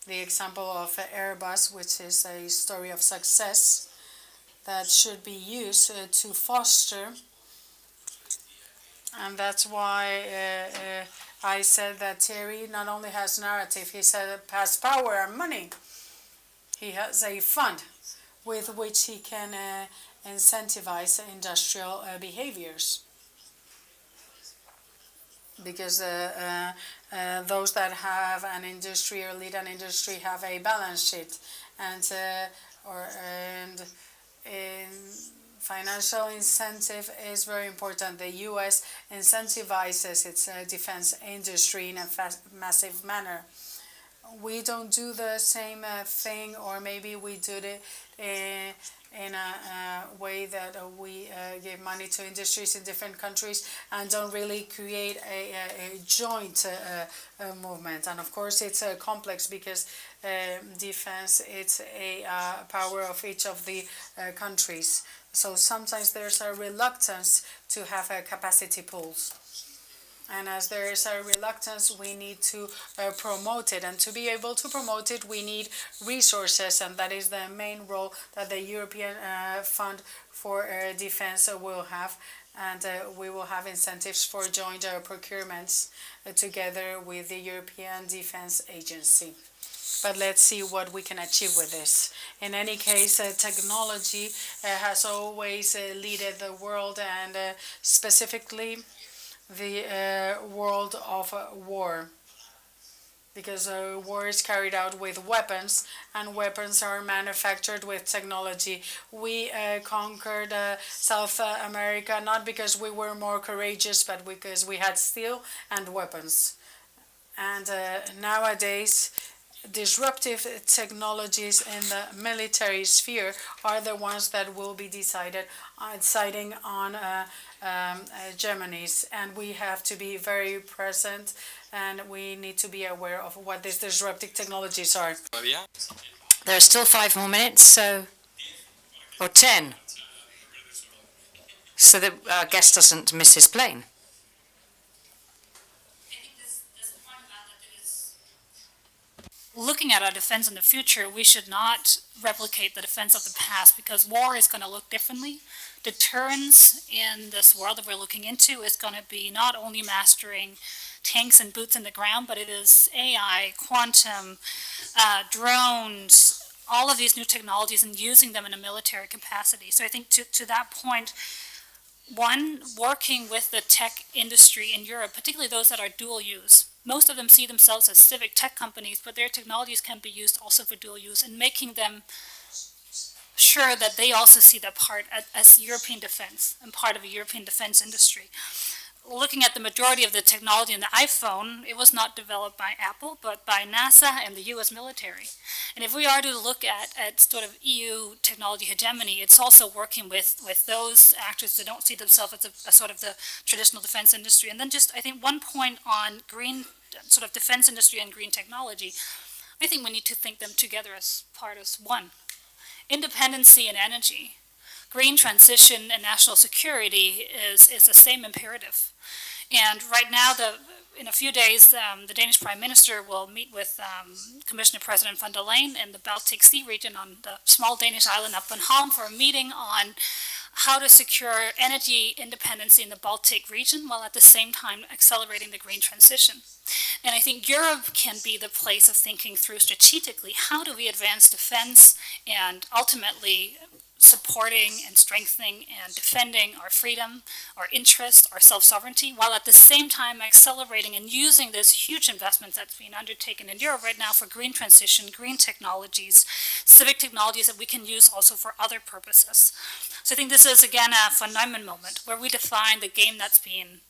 The example of Airbus, which is a story of success that should be used to foster, and that's why I said that Thierry not only has narrative, he has power and money. He has a fund with which he can incentivize industrial behaviors. Because those that have an industry or lead an industry have a balance sheet, and financial incentive is very important. The U.S. incentivizes its defense industry in a massive manner. We don't do the same thing, or maybe we do it in a way that we give money to industries in different countries and don't really create a joint movement. And of course it's complex because defense, it's a power of each of the countries. So sometimes there's a reluctance to have capacity pools. And as there is a reluctance, we need to promote it. And to be able to promote it, we need resources. And that is the main role that the European Fund for Defense will have. And we will have incentives for joint procurements together with the European Defense Agency. But let's see what we can achieve with this. In any case, technology has always led the world, and specifically the world of war, because war is carried out with weapons, and weapons are manufactured with technology. We conquered South America not because we were more courageous, but because we had steel and weapons. And nowadays, disruptive technologies in the military sphere are the ones that will be deciding on hegemonies, and we have to be very present, and we need to be aware of what these disruptive technologies are.
There are still 5 more minutes, or 10, so that our guest doesn't miss his plane.
Looking at our defense in the future, we should not replicate the defense of the past, because war is going to look differently. Deterrence in this world that we're looking into is going to be not only mastering tanks and boots in the ground, but it is AI, quantum, drones, all of these new technologies, and using them in a military capacity. So I think to that point, one, working with the tech industry in Europe, particularly those that are dual use. Most of them see themselves as civic tech companies, but their technologies can be used also for dual use, and making them sure that they also see that part as European defense and part of a European defense industry. looking at the majority of the technology in the iPhone, it was not developed by Apple, but by NASA and the US military. And if we are to look at sort of EU technology hegemony, it's also working with those actors that don't see themselves as a sort of the traditional defense industry. And then just, I think, one point on green, sort of defense industry and green technology, I think we need to think them together as part of one. Independency and energy, green transition and national security is the same imperative. And right now, in a few days, the Danish Prime Minister will meet with Commissioner President von der Leyen in the Baltic Sea region on the small Danish island of Bornholm for a meeting on how to secure energy independence in the Baltic region while at the same time accelerating the green transition. And I think Europe can be the place of thinking through strategically, how do we advance defense and ultimately supporting and strengthening and defending our freedom, our interest, our self-sovereignty, while at the same time accelerating and using this huge investment that's being undertaken in Europe right now for green transition, green technologies, civic technologies that we can use also for other purposes. So I think this is, again, a von Neumann moment where we define the game that's being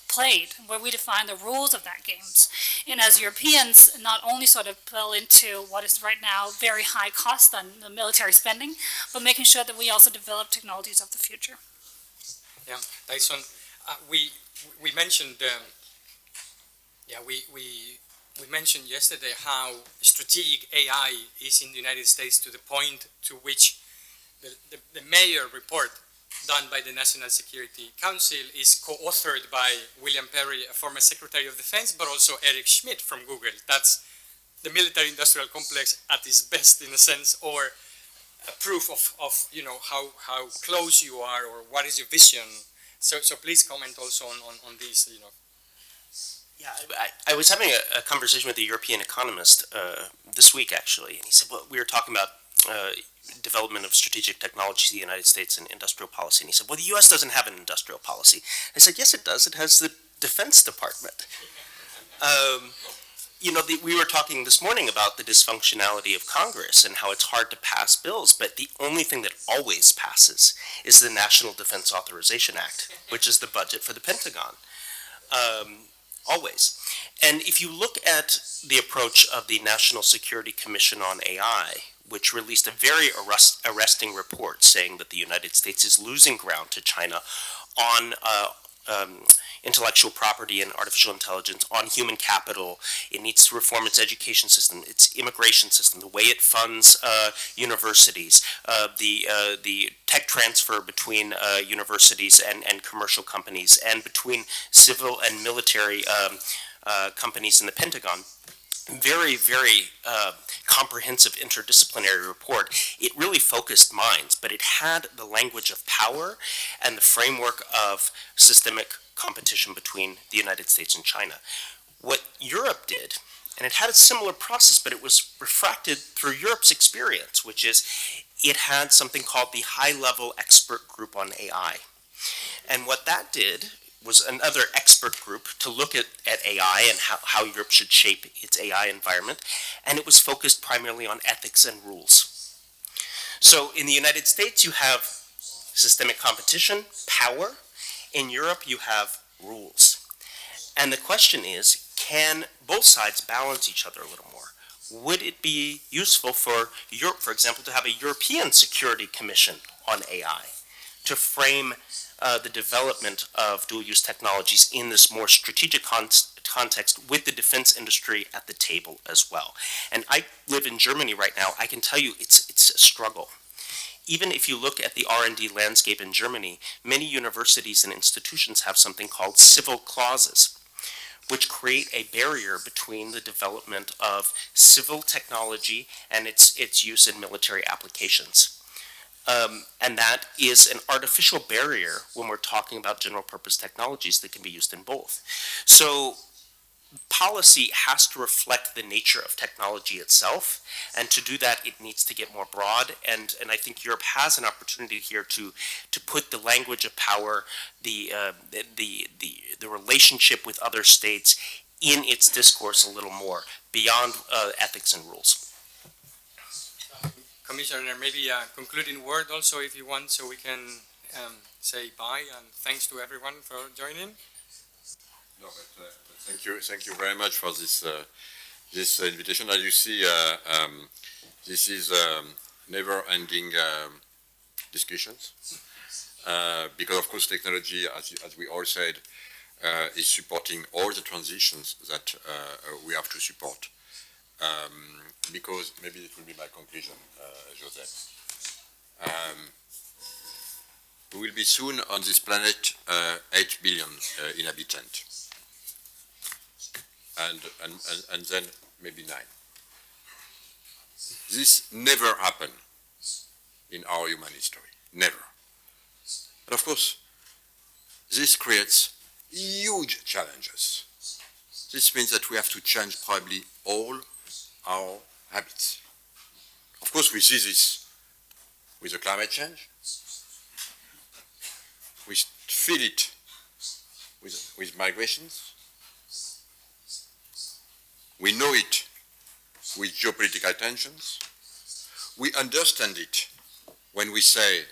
played, where we define the rules of that games. And as Europeans, not only sort of fall into what is right now very high cost on the military spending, but making sure that we also develop technologies of the future.
Yeah, Tyson, we mentioned, we mentioned yesterday how strategic AI is in the United States to the point to which the Mayor report done by the National Security Council is co-authored by William Perry, a former Secretary of Defense, but also Eric Schmidt from Google. That's the military-industrial complex at its best, in a sense, or a proof of you know, how close you are, or what is your vision. So please comment also on this, you know.
Yeah, I was having a conversation with a European economist this week, actually, and he said, well, we were talking about development of strategic technology in the United States and industrial policy. And he said, well, the U.S. doesn't have an industrial policy. I said, yes, it does. It has the Defense Department. You know, we were talking this morning about the dysfunctionality of Congress and how it's hard to pass bills, but the only thing that always passes is the National Defense Authorization Act, which is the budget for the Pentagon. Always. And if you look at the approach of the National Security Commission on AI, which released a very arresting report saying that the United States is losing ground to China on intellectual property and artificial intelligence, on human capital. It needs to reform its education system, its immigration system, the way it funds universities, the tech transfer between universities and commercial companies, and between civil and military companies in the Pentagon. Very, very comprehensive interdisciplinary report. It really focused minds, but it had the language of power and the framework of systemic competition between the United States and China. What Europe did, and it had a similar process, but it was refracted through Europe's experience, which is it had something called the High-Level Expert Group on AI. And what that did was another expert group to look at AI and how Europe should shape its AI environment, and it was focused primarily on ethics and rules. So in the United States, you have systemic competition, power. In Europe, you have rules. And the question is, can both sides balance each other a little more? Would it be useful for Europe, for example, to have a European Security Commission on AI to frame the development of dual-use technologies in this more strategic context with the defense industry at the table as well? And I live in Germany right now. I can tell you it's a struggle. Even if you look at the R&D landscape in Germany, many universities and institutions have something called civil clauses, which create a barrier between the development of civil technology and its use in military applications. And that is an artificial barrier when we're talking about general purpose technologies that can be used in both. So policy has to reflect the nature of technology itself, and to do that it needs to get more broad, and I think Europe has an opportunity here to put the language of power, the relationship with other states in its discourse a little more, beyond ethics and rules.
Commissioner, maybe a concluding word also if you want, so we can say bye and thanks to everyone for joining.
No, but thank you very much for this this invitation. As you see, this is never-ending discussions because, of course, technology, as we all said, is supporting all the transitions that we have to support. Because maybe it will be my conclusion, José. We will be soon on this planet 8 billion inhabitants, and then maybe 9. This never happened in our human history, never. And of course, this creates huge challenges. This means that we have to change probably all our habits. Of course, we see this with the climate change. We feel it with migrations. We know it with geopolitical tensions. We understand it when we say,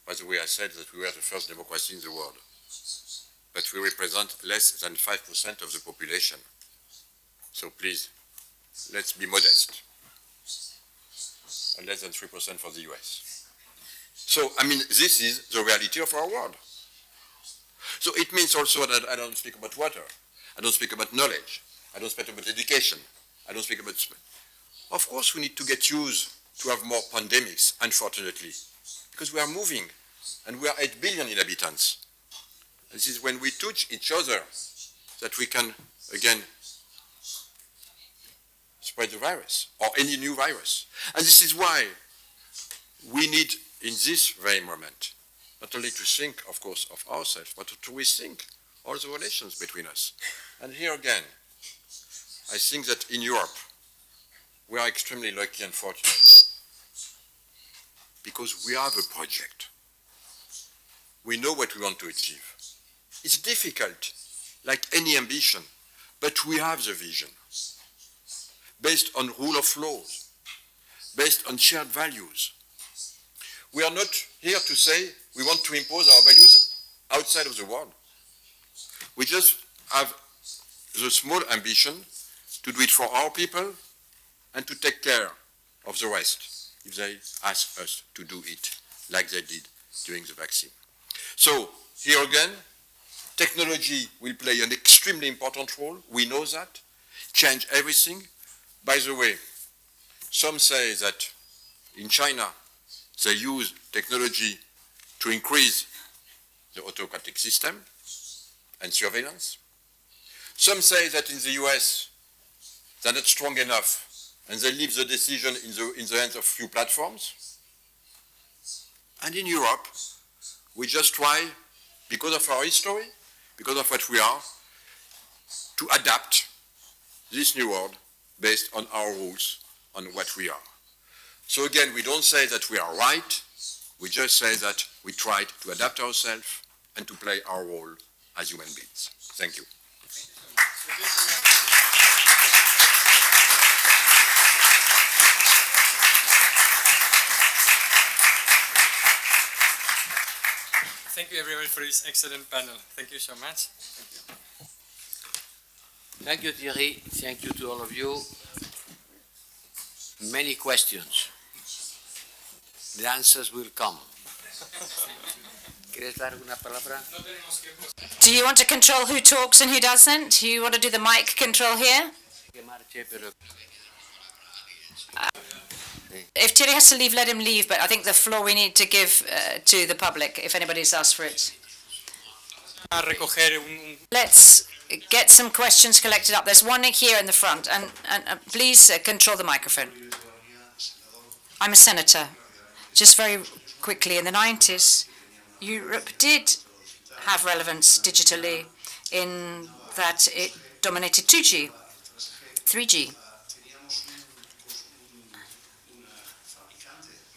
by the way, I said that we were the first democracy in the world, but we represent less than 5% of the population. So please, let's be modest. And less than 3% for the US. So, I mean, this is the reality of our world. So it means also that I don't speak about water. I don't speak about knowledge. I don't speak about education. I don't speak about... Of course, we need to get used to have more pandemics, unfortunately, because we are moving, and we are 8 billion inhabitants. This is when we touch each other that we can, again, spread the virus, or any new virus. And this is why we need, in this very moment, not only to think, of course, of ourselves, but to rethink all the relations between us. And here again, I think that in Europe, we are extremely lucky and fortunate because we have a project. We know what we want to achieve. It's difficult, like any ambition, but we have the vision, based on rule of law, based on shared values. We are not here to say we want to impose our values outside of the world. We just have the small ambition to do it for our people and to take care of the rest if they ask us to do it like they did during the vaccine. So here again, technology will play an extremely important role. We know that. Change everything. By the way, some say that in China they use technology to increase the autocratic system and surveillance. Some say that in the US they're not strong enough and they leave the decision in the hands of few platforms. And in Europe, we just try, because of our history, because of what we are, to adapt this new world based on our rules, on what we are. So again, we don't say that we are right, we just say that we try to adapt ourselves and to play our role as human beings. Thank you.
Thank you everybody for this excellent panel. Thank you so much.
Thank you, Thierry. Thank you to all of you. Many questions. The answers will come. ¿Quieres dar una palabra?
Do you want to control who talks and who doesn't? Do you want to do the mic control here? If Thierry has to leave, let him leave, but I think the floor we need to give to the public, if anybody's asked for it. Let's get some questions collected up. There's one here in the front, and please control the microphone. I'm a senator. Just very quickly, in the 90s, Europe did have relevance digitally in that it dominated 2G, 3G.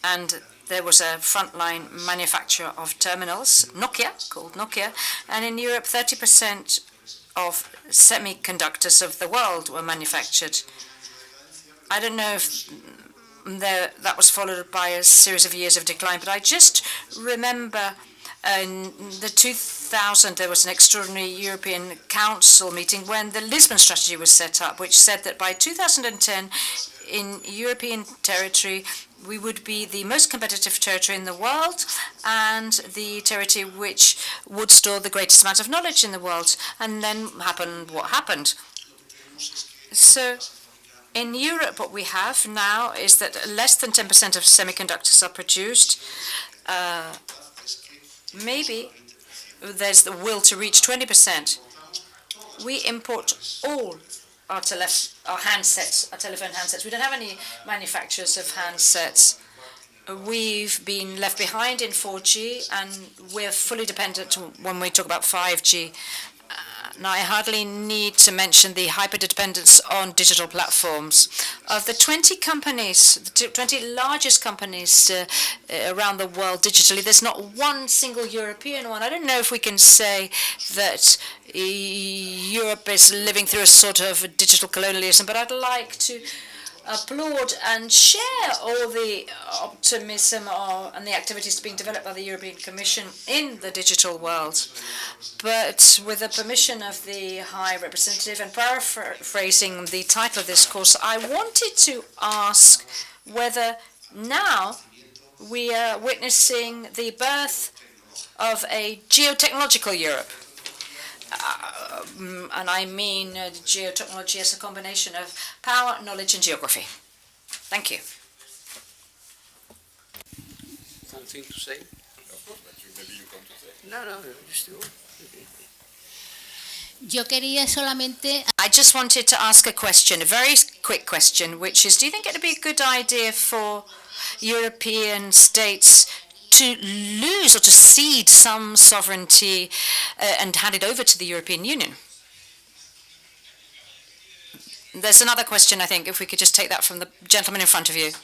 And there was a frontline manufacturer of terminals, Nokia, called Nokia, and in Europe 30% of semiconductors of the world were manufactured. I don't know if that was followed by a series of years of decline, but I just remember in the 2000, there was an extraordinary European Council meeting when the Lisbon strategy was set up, which said that by 2010, in European territory, we would be the most competitive territory in the world and the territory which would store the greatest amount of knowledge in the world. And then happened what happened. So in Europe, what we have now is that less than 10% of semiconductors are produced. Maybe there's the will to reach 20%. We import all our handsets, our telephone handsets. We don't have any manufacturers of handsets. We've been left behind in 4G, and we're fully dependent when we talk about 5G. Now, I hardly need to mention the hyper-dependence on digital platforms. Of the 20 companies, the 20 largest companies around the world digitally, there's not one single European one. I don't know if we can say that Europe is living through a sort of digital colonialism, but I'd like to applaud and share all the optimism and the activities being developed by the European Commission in the digital world. But with the permission of the High Representative and paraphrasing the title of this course, I wanted to ask whether now we are witnessing the birth of a geotechnological Europe. And I mean geotechnology as a combination of power, knowledge, and geography. Thank you.
Something to say?
Maybe you come to say.
No, just do.
Yo quería solamente.
I just wanted to ask a question, a very quick question, which is, do you think it would be a good idea for European states to lose or to cede some sovereignty and hand it over to the European Union? There's another question, I think, if we could just take that from the gentleman in front of you.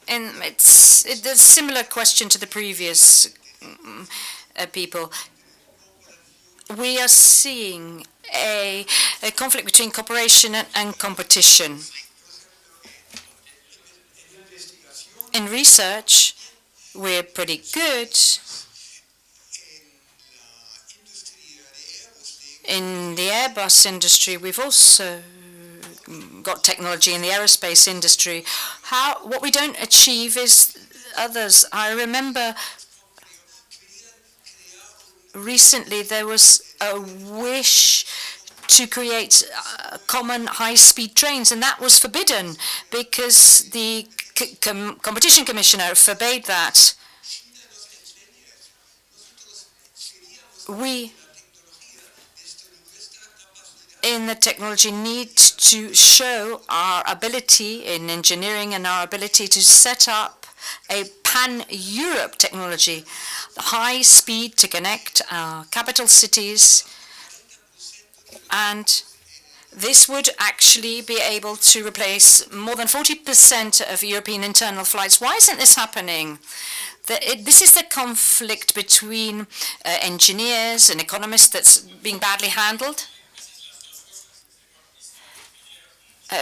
And it's a similar question to the previous people. We are seeing a conflict between cooperation and competition. In research, we're pretty good. In the Airbus industry, we've also got technology in the aerospace industry. What we don't achieve is others. I remember recently there was a wish to create common high-speed trains, and that was forbidden because the competition commissioner forbade that. We in the technology need to show our ability in engineering and our ability to set up a pan-Europe technology, high speed to connect our capital cities, and this would actually be able to replace more than 40% of European internal flights. Why isn't this happening? This is the conflict between engineers and economists that's being badly handled.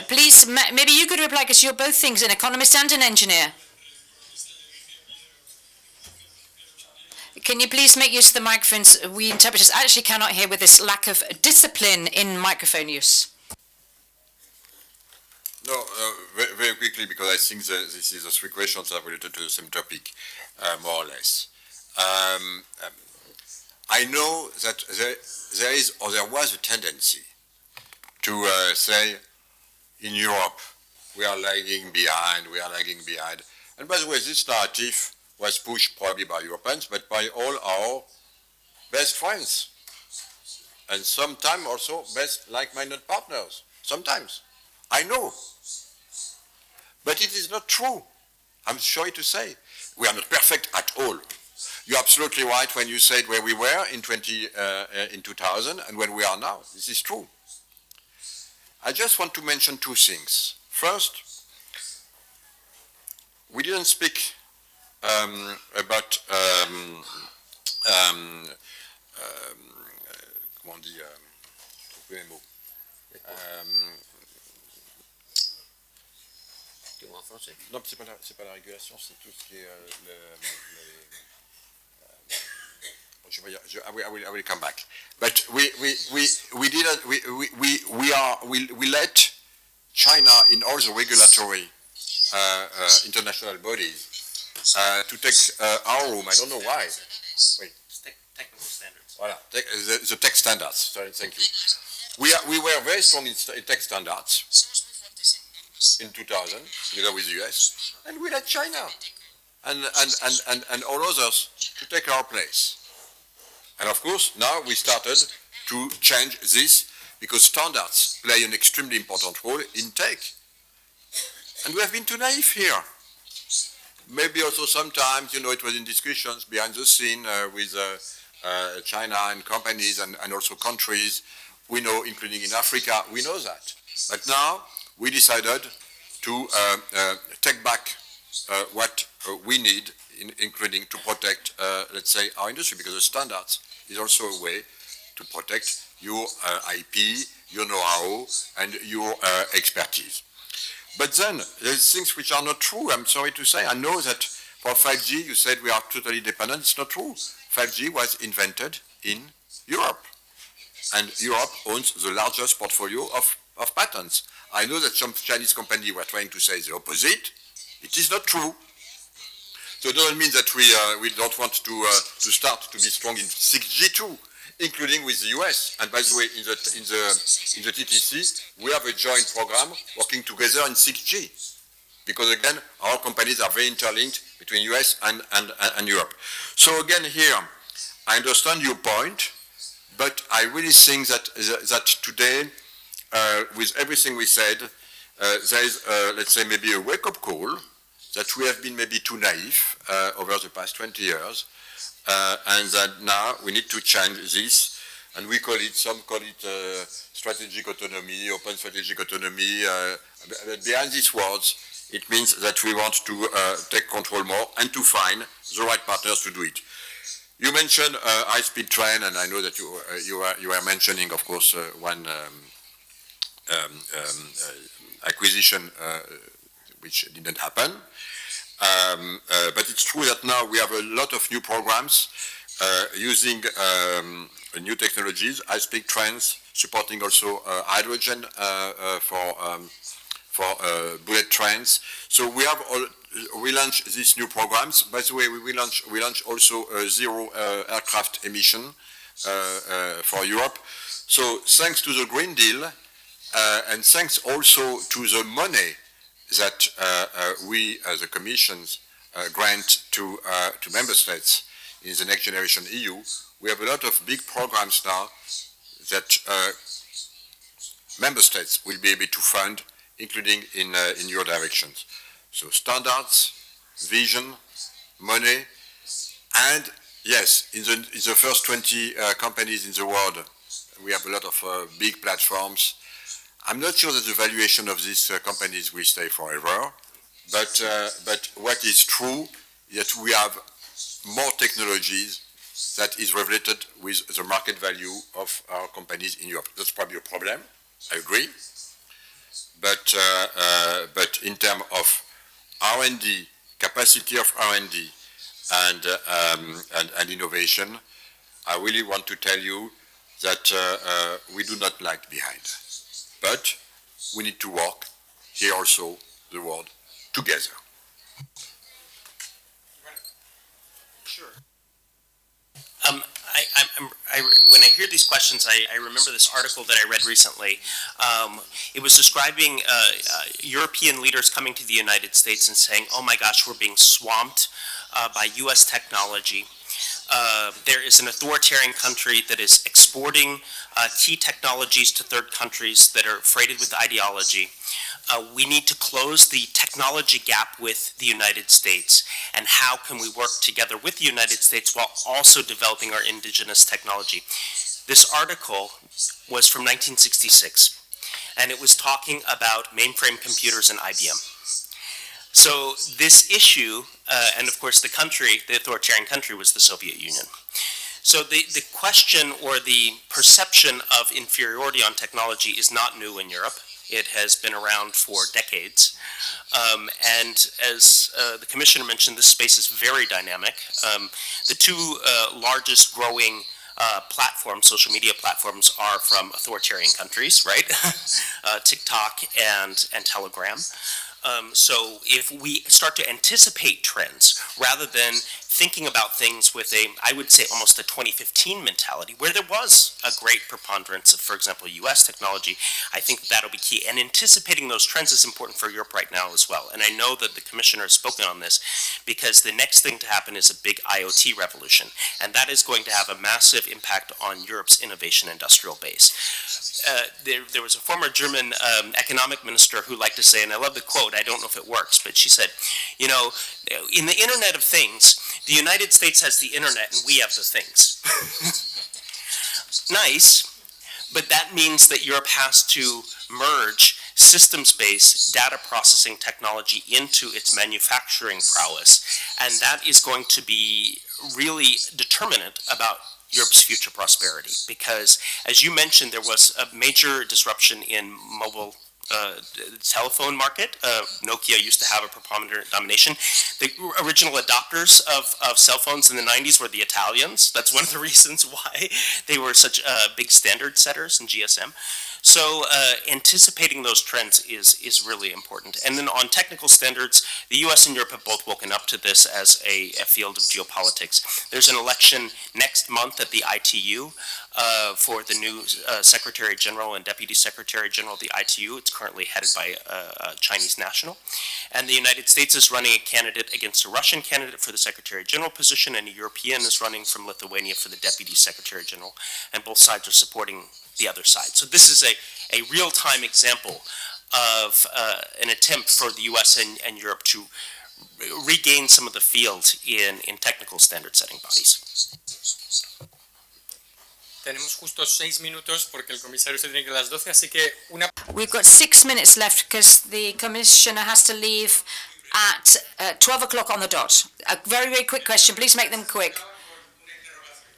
Please, maybe you could reply, because you're both things, an economist and an engineer. Can you please make use of the microphones? We interpreters actually cannot hear with this lack of discipline in microphone use.
No, very quickly, because I think this is the three questions that are related to the same topic, more or less. I know that there is, or there was a tendency to say, in Europe, we are lagging behind. And by the way, this narrative was pushed probably by Europeans, but by all our best friends. And sometimes also best like-minded partners. Sometimes. I know. But it is not true. I'm sorry to say. We are not perfect at all. You're absolutely right when you said where we were in 2000 and when we are now. This is true. I just want to mention two things. First, we didn't speak about comment on dit, trouver les mots.
En français?
Non, c'est pas la régulation, c'est tout ce qui est I will come back. But we didn't, we let China in all the regulatory international bodies to take our room. I don't know why. Wait.
Technical standards.
Voilà, the tech standards. Sorry, thank you. We were very strong in tech standards in 2000, together with the US, and we let China and all others to take our place. And of course, now we started to change this because standards play an extremely important role in tech. And we have been too naive here. Maybe also sometimes, it was in discussions behind the scene with China and companies and also countries, we know, including in Africa, we know that. But now we decided to take back what we need, including to protect, let's say, our industry, because the standards is also a way to protect your IP, your know-how, and your expertise. But then, there's things which are not true, I'm sorry to say. I know that for 5G, you said we are totally dependent. It's not true. 5G was invented in Europe. And Europe owns the largest portfolio of patents. I know that some Chinese companies were trying to say the opposite. It is not true. So it doesn't mean that we don't want to start to be strong in 6G too, including with the US. And by the way, in the TTC, we have a joint program working together in 6G. Because again, our companies are very interlinked between US and Europe. So again here, I understand your point, but I really think that today, with everything we said, there is, let's say, maybe a wake-up call that we have been maybe too naive over the past 20 years, and that now we need to change this, and some call it strategic autonomy, open strategic autonomy. Behind these words, it means that we want to take control more and to find the right partners to do it. You mentioned high-speed train, and I know that you were mentioning, of course, one acquisition which didn't happen. But it's true that now we have a lot of new programs using new technologies, high-speed trains, supporting also hydrogen for bullet trains. So we launch these new programs. By the way, we launch also zero aircraft emission for Europe. So thanks to the Green Deal and thanks also to the money that we, as the Commissions, grant to member states in the Next Generation EU, we have a lot of big programs now that member states will be able to fund, including in your directions. So standards, vision, money, and yes, in the first 20 companies in the world, we have a lot of big platforms. I'm not sure that the valuation of these companies will stay forever, but what is true is that we have more technologies that is related with the market value of our companies in Europe. That's probably a problem, I agree. But in terms of R&D, capacity of R&D, and innovation, I really want to tell you that we do not lag behind. But we need to work here also, the world, together.
Sure. When I hear these questions, I remember this article that I read recently. It was describing European leaders coming to the United States and saying, oh my gosh, we're being swamped by US technology. There is an authoritarian country that is exporting key technologies to third countries that are freighted with ideology. We need to close the technology gap with the United States, and how can we work together with the United States while also developing our indigenous technology? This article was from 1966, and it was talking about mainframe computers and IBM. So this issue, and of course the authoritarian country was the Soviet Union. So the question or the perception of inferiority on technology is not new in Europe. It has been around for decades. And as the Commissioner mentioned, this space is very dynamic. The two largest growing platforms, social media platforms, are from authoritarian countries, right? TikTok and Telegram. So if we start to anticipate trends rather than thinking about things with I would say almost a 2015 mentality, where there was a great preponderance of, for example, US technology, I think that'll be key. And anticipating those trends is important for Europe right now as well. And I know that the Commissioner has spoken on this because the next thing to happen is a big IoT revolution. And that is going to have a massive impact on Europe's innovation industrial base. There was a former German economic minister who liked to say, and I love the quote, I don't know if it works, but she said, you know, in the Internet of Things, the United States has the Internet and we have the things. Nice, but that means that Europe has to merge systems-based data processing technology into its manufacturing prowess, and that is going to be really determinant about Europe's future prosperity, because as you mentioned, there was a major disruption in mobile telephone market. Nokia used to have a preponderant domination. The original adopters of cell phones in the 90s were the Italians. That's one of the reasons why they were such big standard setters in GSM. So anticipating those trends is really important. And then on technical standards, the US and Europe have both woken up to this as a field of geopolitics. There's an election next month at the ITU for the new Secretary General and Deputy Secretary General of the ITU. It's currently headed by a Chinese national. And the United States is running a candidate against a Russian candidate for the Secretary General position, and a European is running from Lithuania for the Deputy Secretary General. And both sides are supporting the other side. So this is a real-time example of an attempt for the US and Europe to regain some of the field in technical standard setting bodies.
Tenemos justo 6 minutos porque el comisario se tiene que ir a las 12, así que una...
We've got 6 minutes left because the Commissioner has to leave at 12 o'clock on the dot. A very, very quick question. Please make them quick.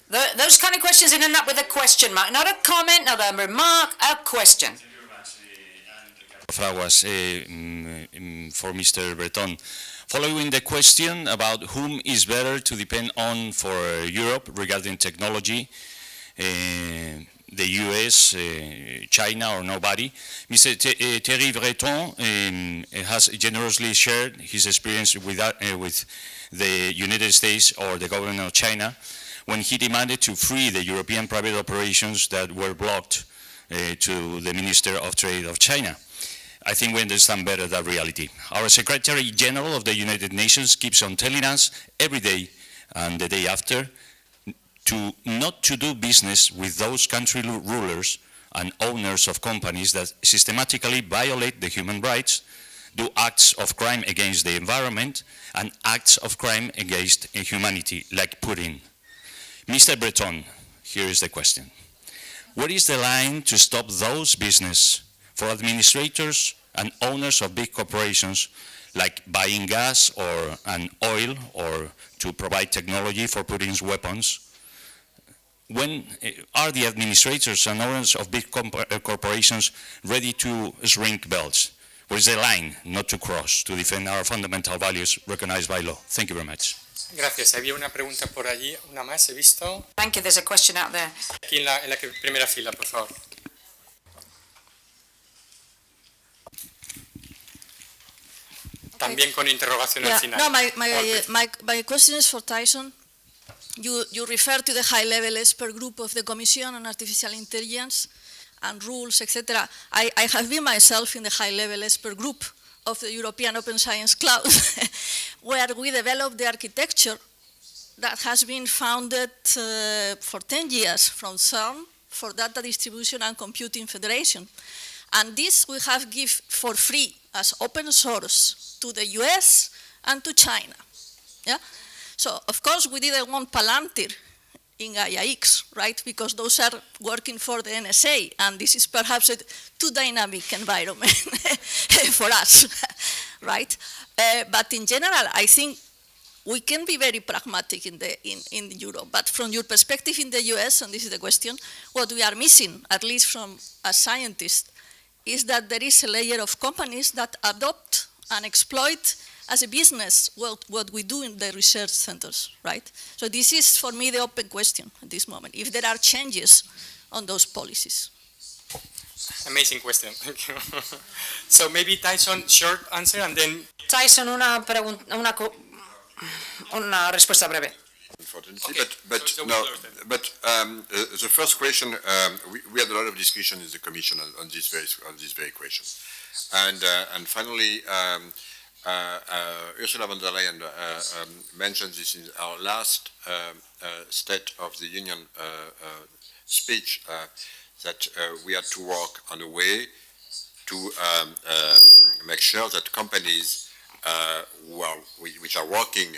Those kind of questions end up with a question mark. Not a comment, not a remark, a question.
Fraguas, for Mr. Breton. Following the question about whom is better to depend on for Europe regarding technology, the US, China, or nobody, Mr. Thierry Breton has generously shared his experience with the United States or the government of China when he demanded to free the European private operations that were blocked to the Minister of Trade of China. I think we understand better that reality. Our Secretary General of the United Nations keeps on telling us every day and the day after not to do business with those country rulers and owners of companies that systematically violate the human rights, do acts of crime against the environment, and acts of crime against humanity, like Putin. Mr. Breton, here is the question. What is the line to stop those business for administrators and owners of big corporations like buying gas and oil or to provide technology for Putin's weapons? When are the administrators and owners of big corporations ready to shrink belts? Where is the line not to cross to defend our fundamental values recognized by law? Thank you very much.
Gracias. Había una pregunta por allí, una más, he visto.
Thank you. There's a question out there.
Aquí en la primera fila, por favor. También con interrogación al final.
No, my question is for Tyson. You refer to the high-level expert group of the Commission on Artificial Intelligence and rules, etc. I have been myself in the high-level expert group of the European Open Science Cloud, where we developed the architecture that has been founded for 10 years from CERN for Data Distribution and Computing Federation. And this we have given for free as open source to the US and to China. Yeah? So, of course, we didn't want Palantir in Gaia-X, right? Because those are working for the NSA, and this is perhaps a too dynamic environment for us, right? But in general, I think we can be very pragmatic in Europe. But from your perspective in the US, and this is the question, what we are missing, at least from a scientist, is that there is a layer of companies that adopt and exploit as a business what we do in the research centers, right? So this is, for me, the open question at this moment, if there are changes on those policies.
Amazing question. Thank you. So maybe Tyson, short answer, and then
Tyson, una respuesta breve.
Unfortunately,
Okay,
but
so
no,
we close then.
but the first question, we had a lot of discussion in the Commission on this very question, and finally, Ursula von der Leyen mentioned this in our last State of the Union speech, that we had to work on a way to make sure that companies which are working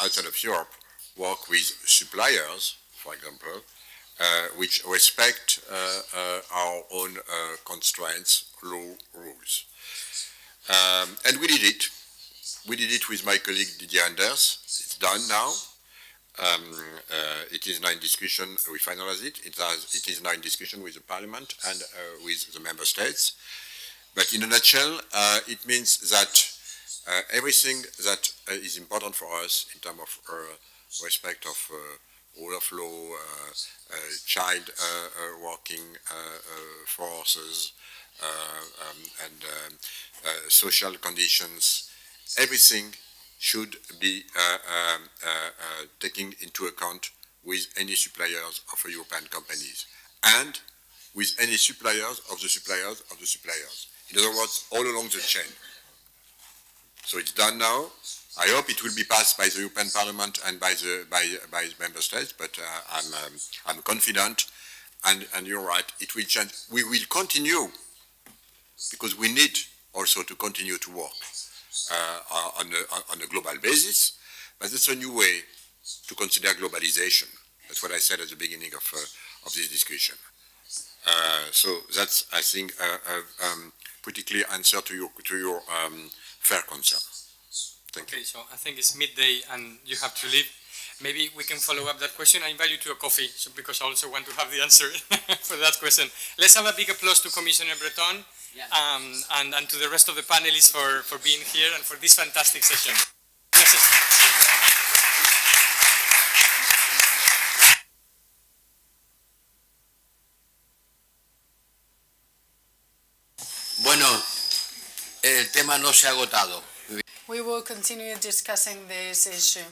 outside of Europe work with suppliers, for example, which respect our own constraints, law, rules. And we did it. We did it with my colleague Didier Anders. It's done now. It is now in discussion. We finalize it. It is now in discussion with the Parliament and with the Member States. But in a nutshell, it means that everything that is important for us in terms of respect of rule of law, child working forces, and social conditions, everything should be taken into account with any suppliers of European companies and with any suppliers of the suppliers of the suppliers. In other words, all along the chain. So it's done now. I hope it will be passed by the European Parliament and by the Member States, but I'm confident, and you're right, it will change. We will continue, because we need also to continue to work on a global basis, but it's a new way to consider globalization. That's what I said at the beginning of this discussion. So that's, I think, pretty clear answer to your fair concern. Thank you.
okay, so I think it's midday and you have to leave. Maybe we can follow up that question. I invite you to a coffee, because I also want to have the answer for that question. Let's have a big applause to Commissioner Breton, and to the rest of the panelists for being here and for this fantastic session. Gracias.
Bueno, el tema no se ha agotado.
We will continue discussing this issue.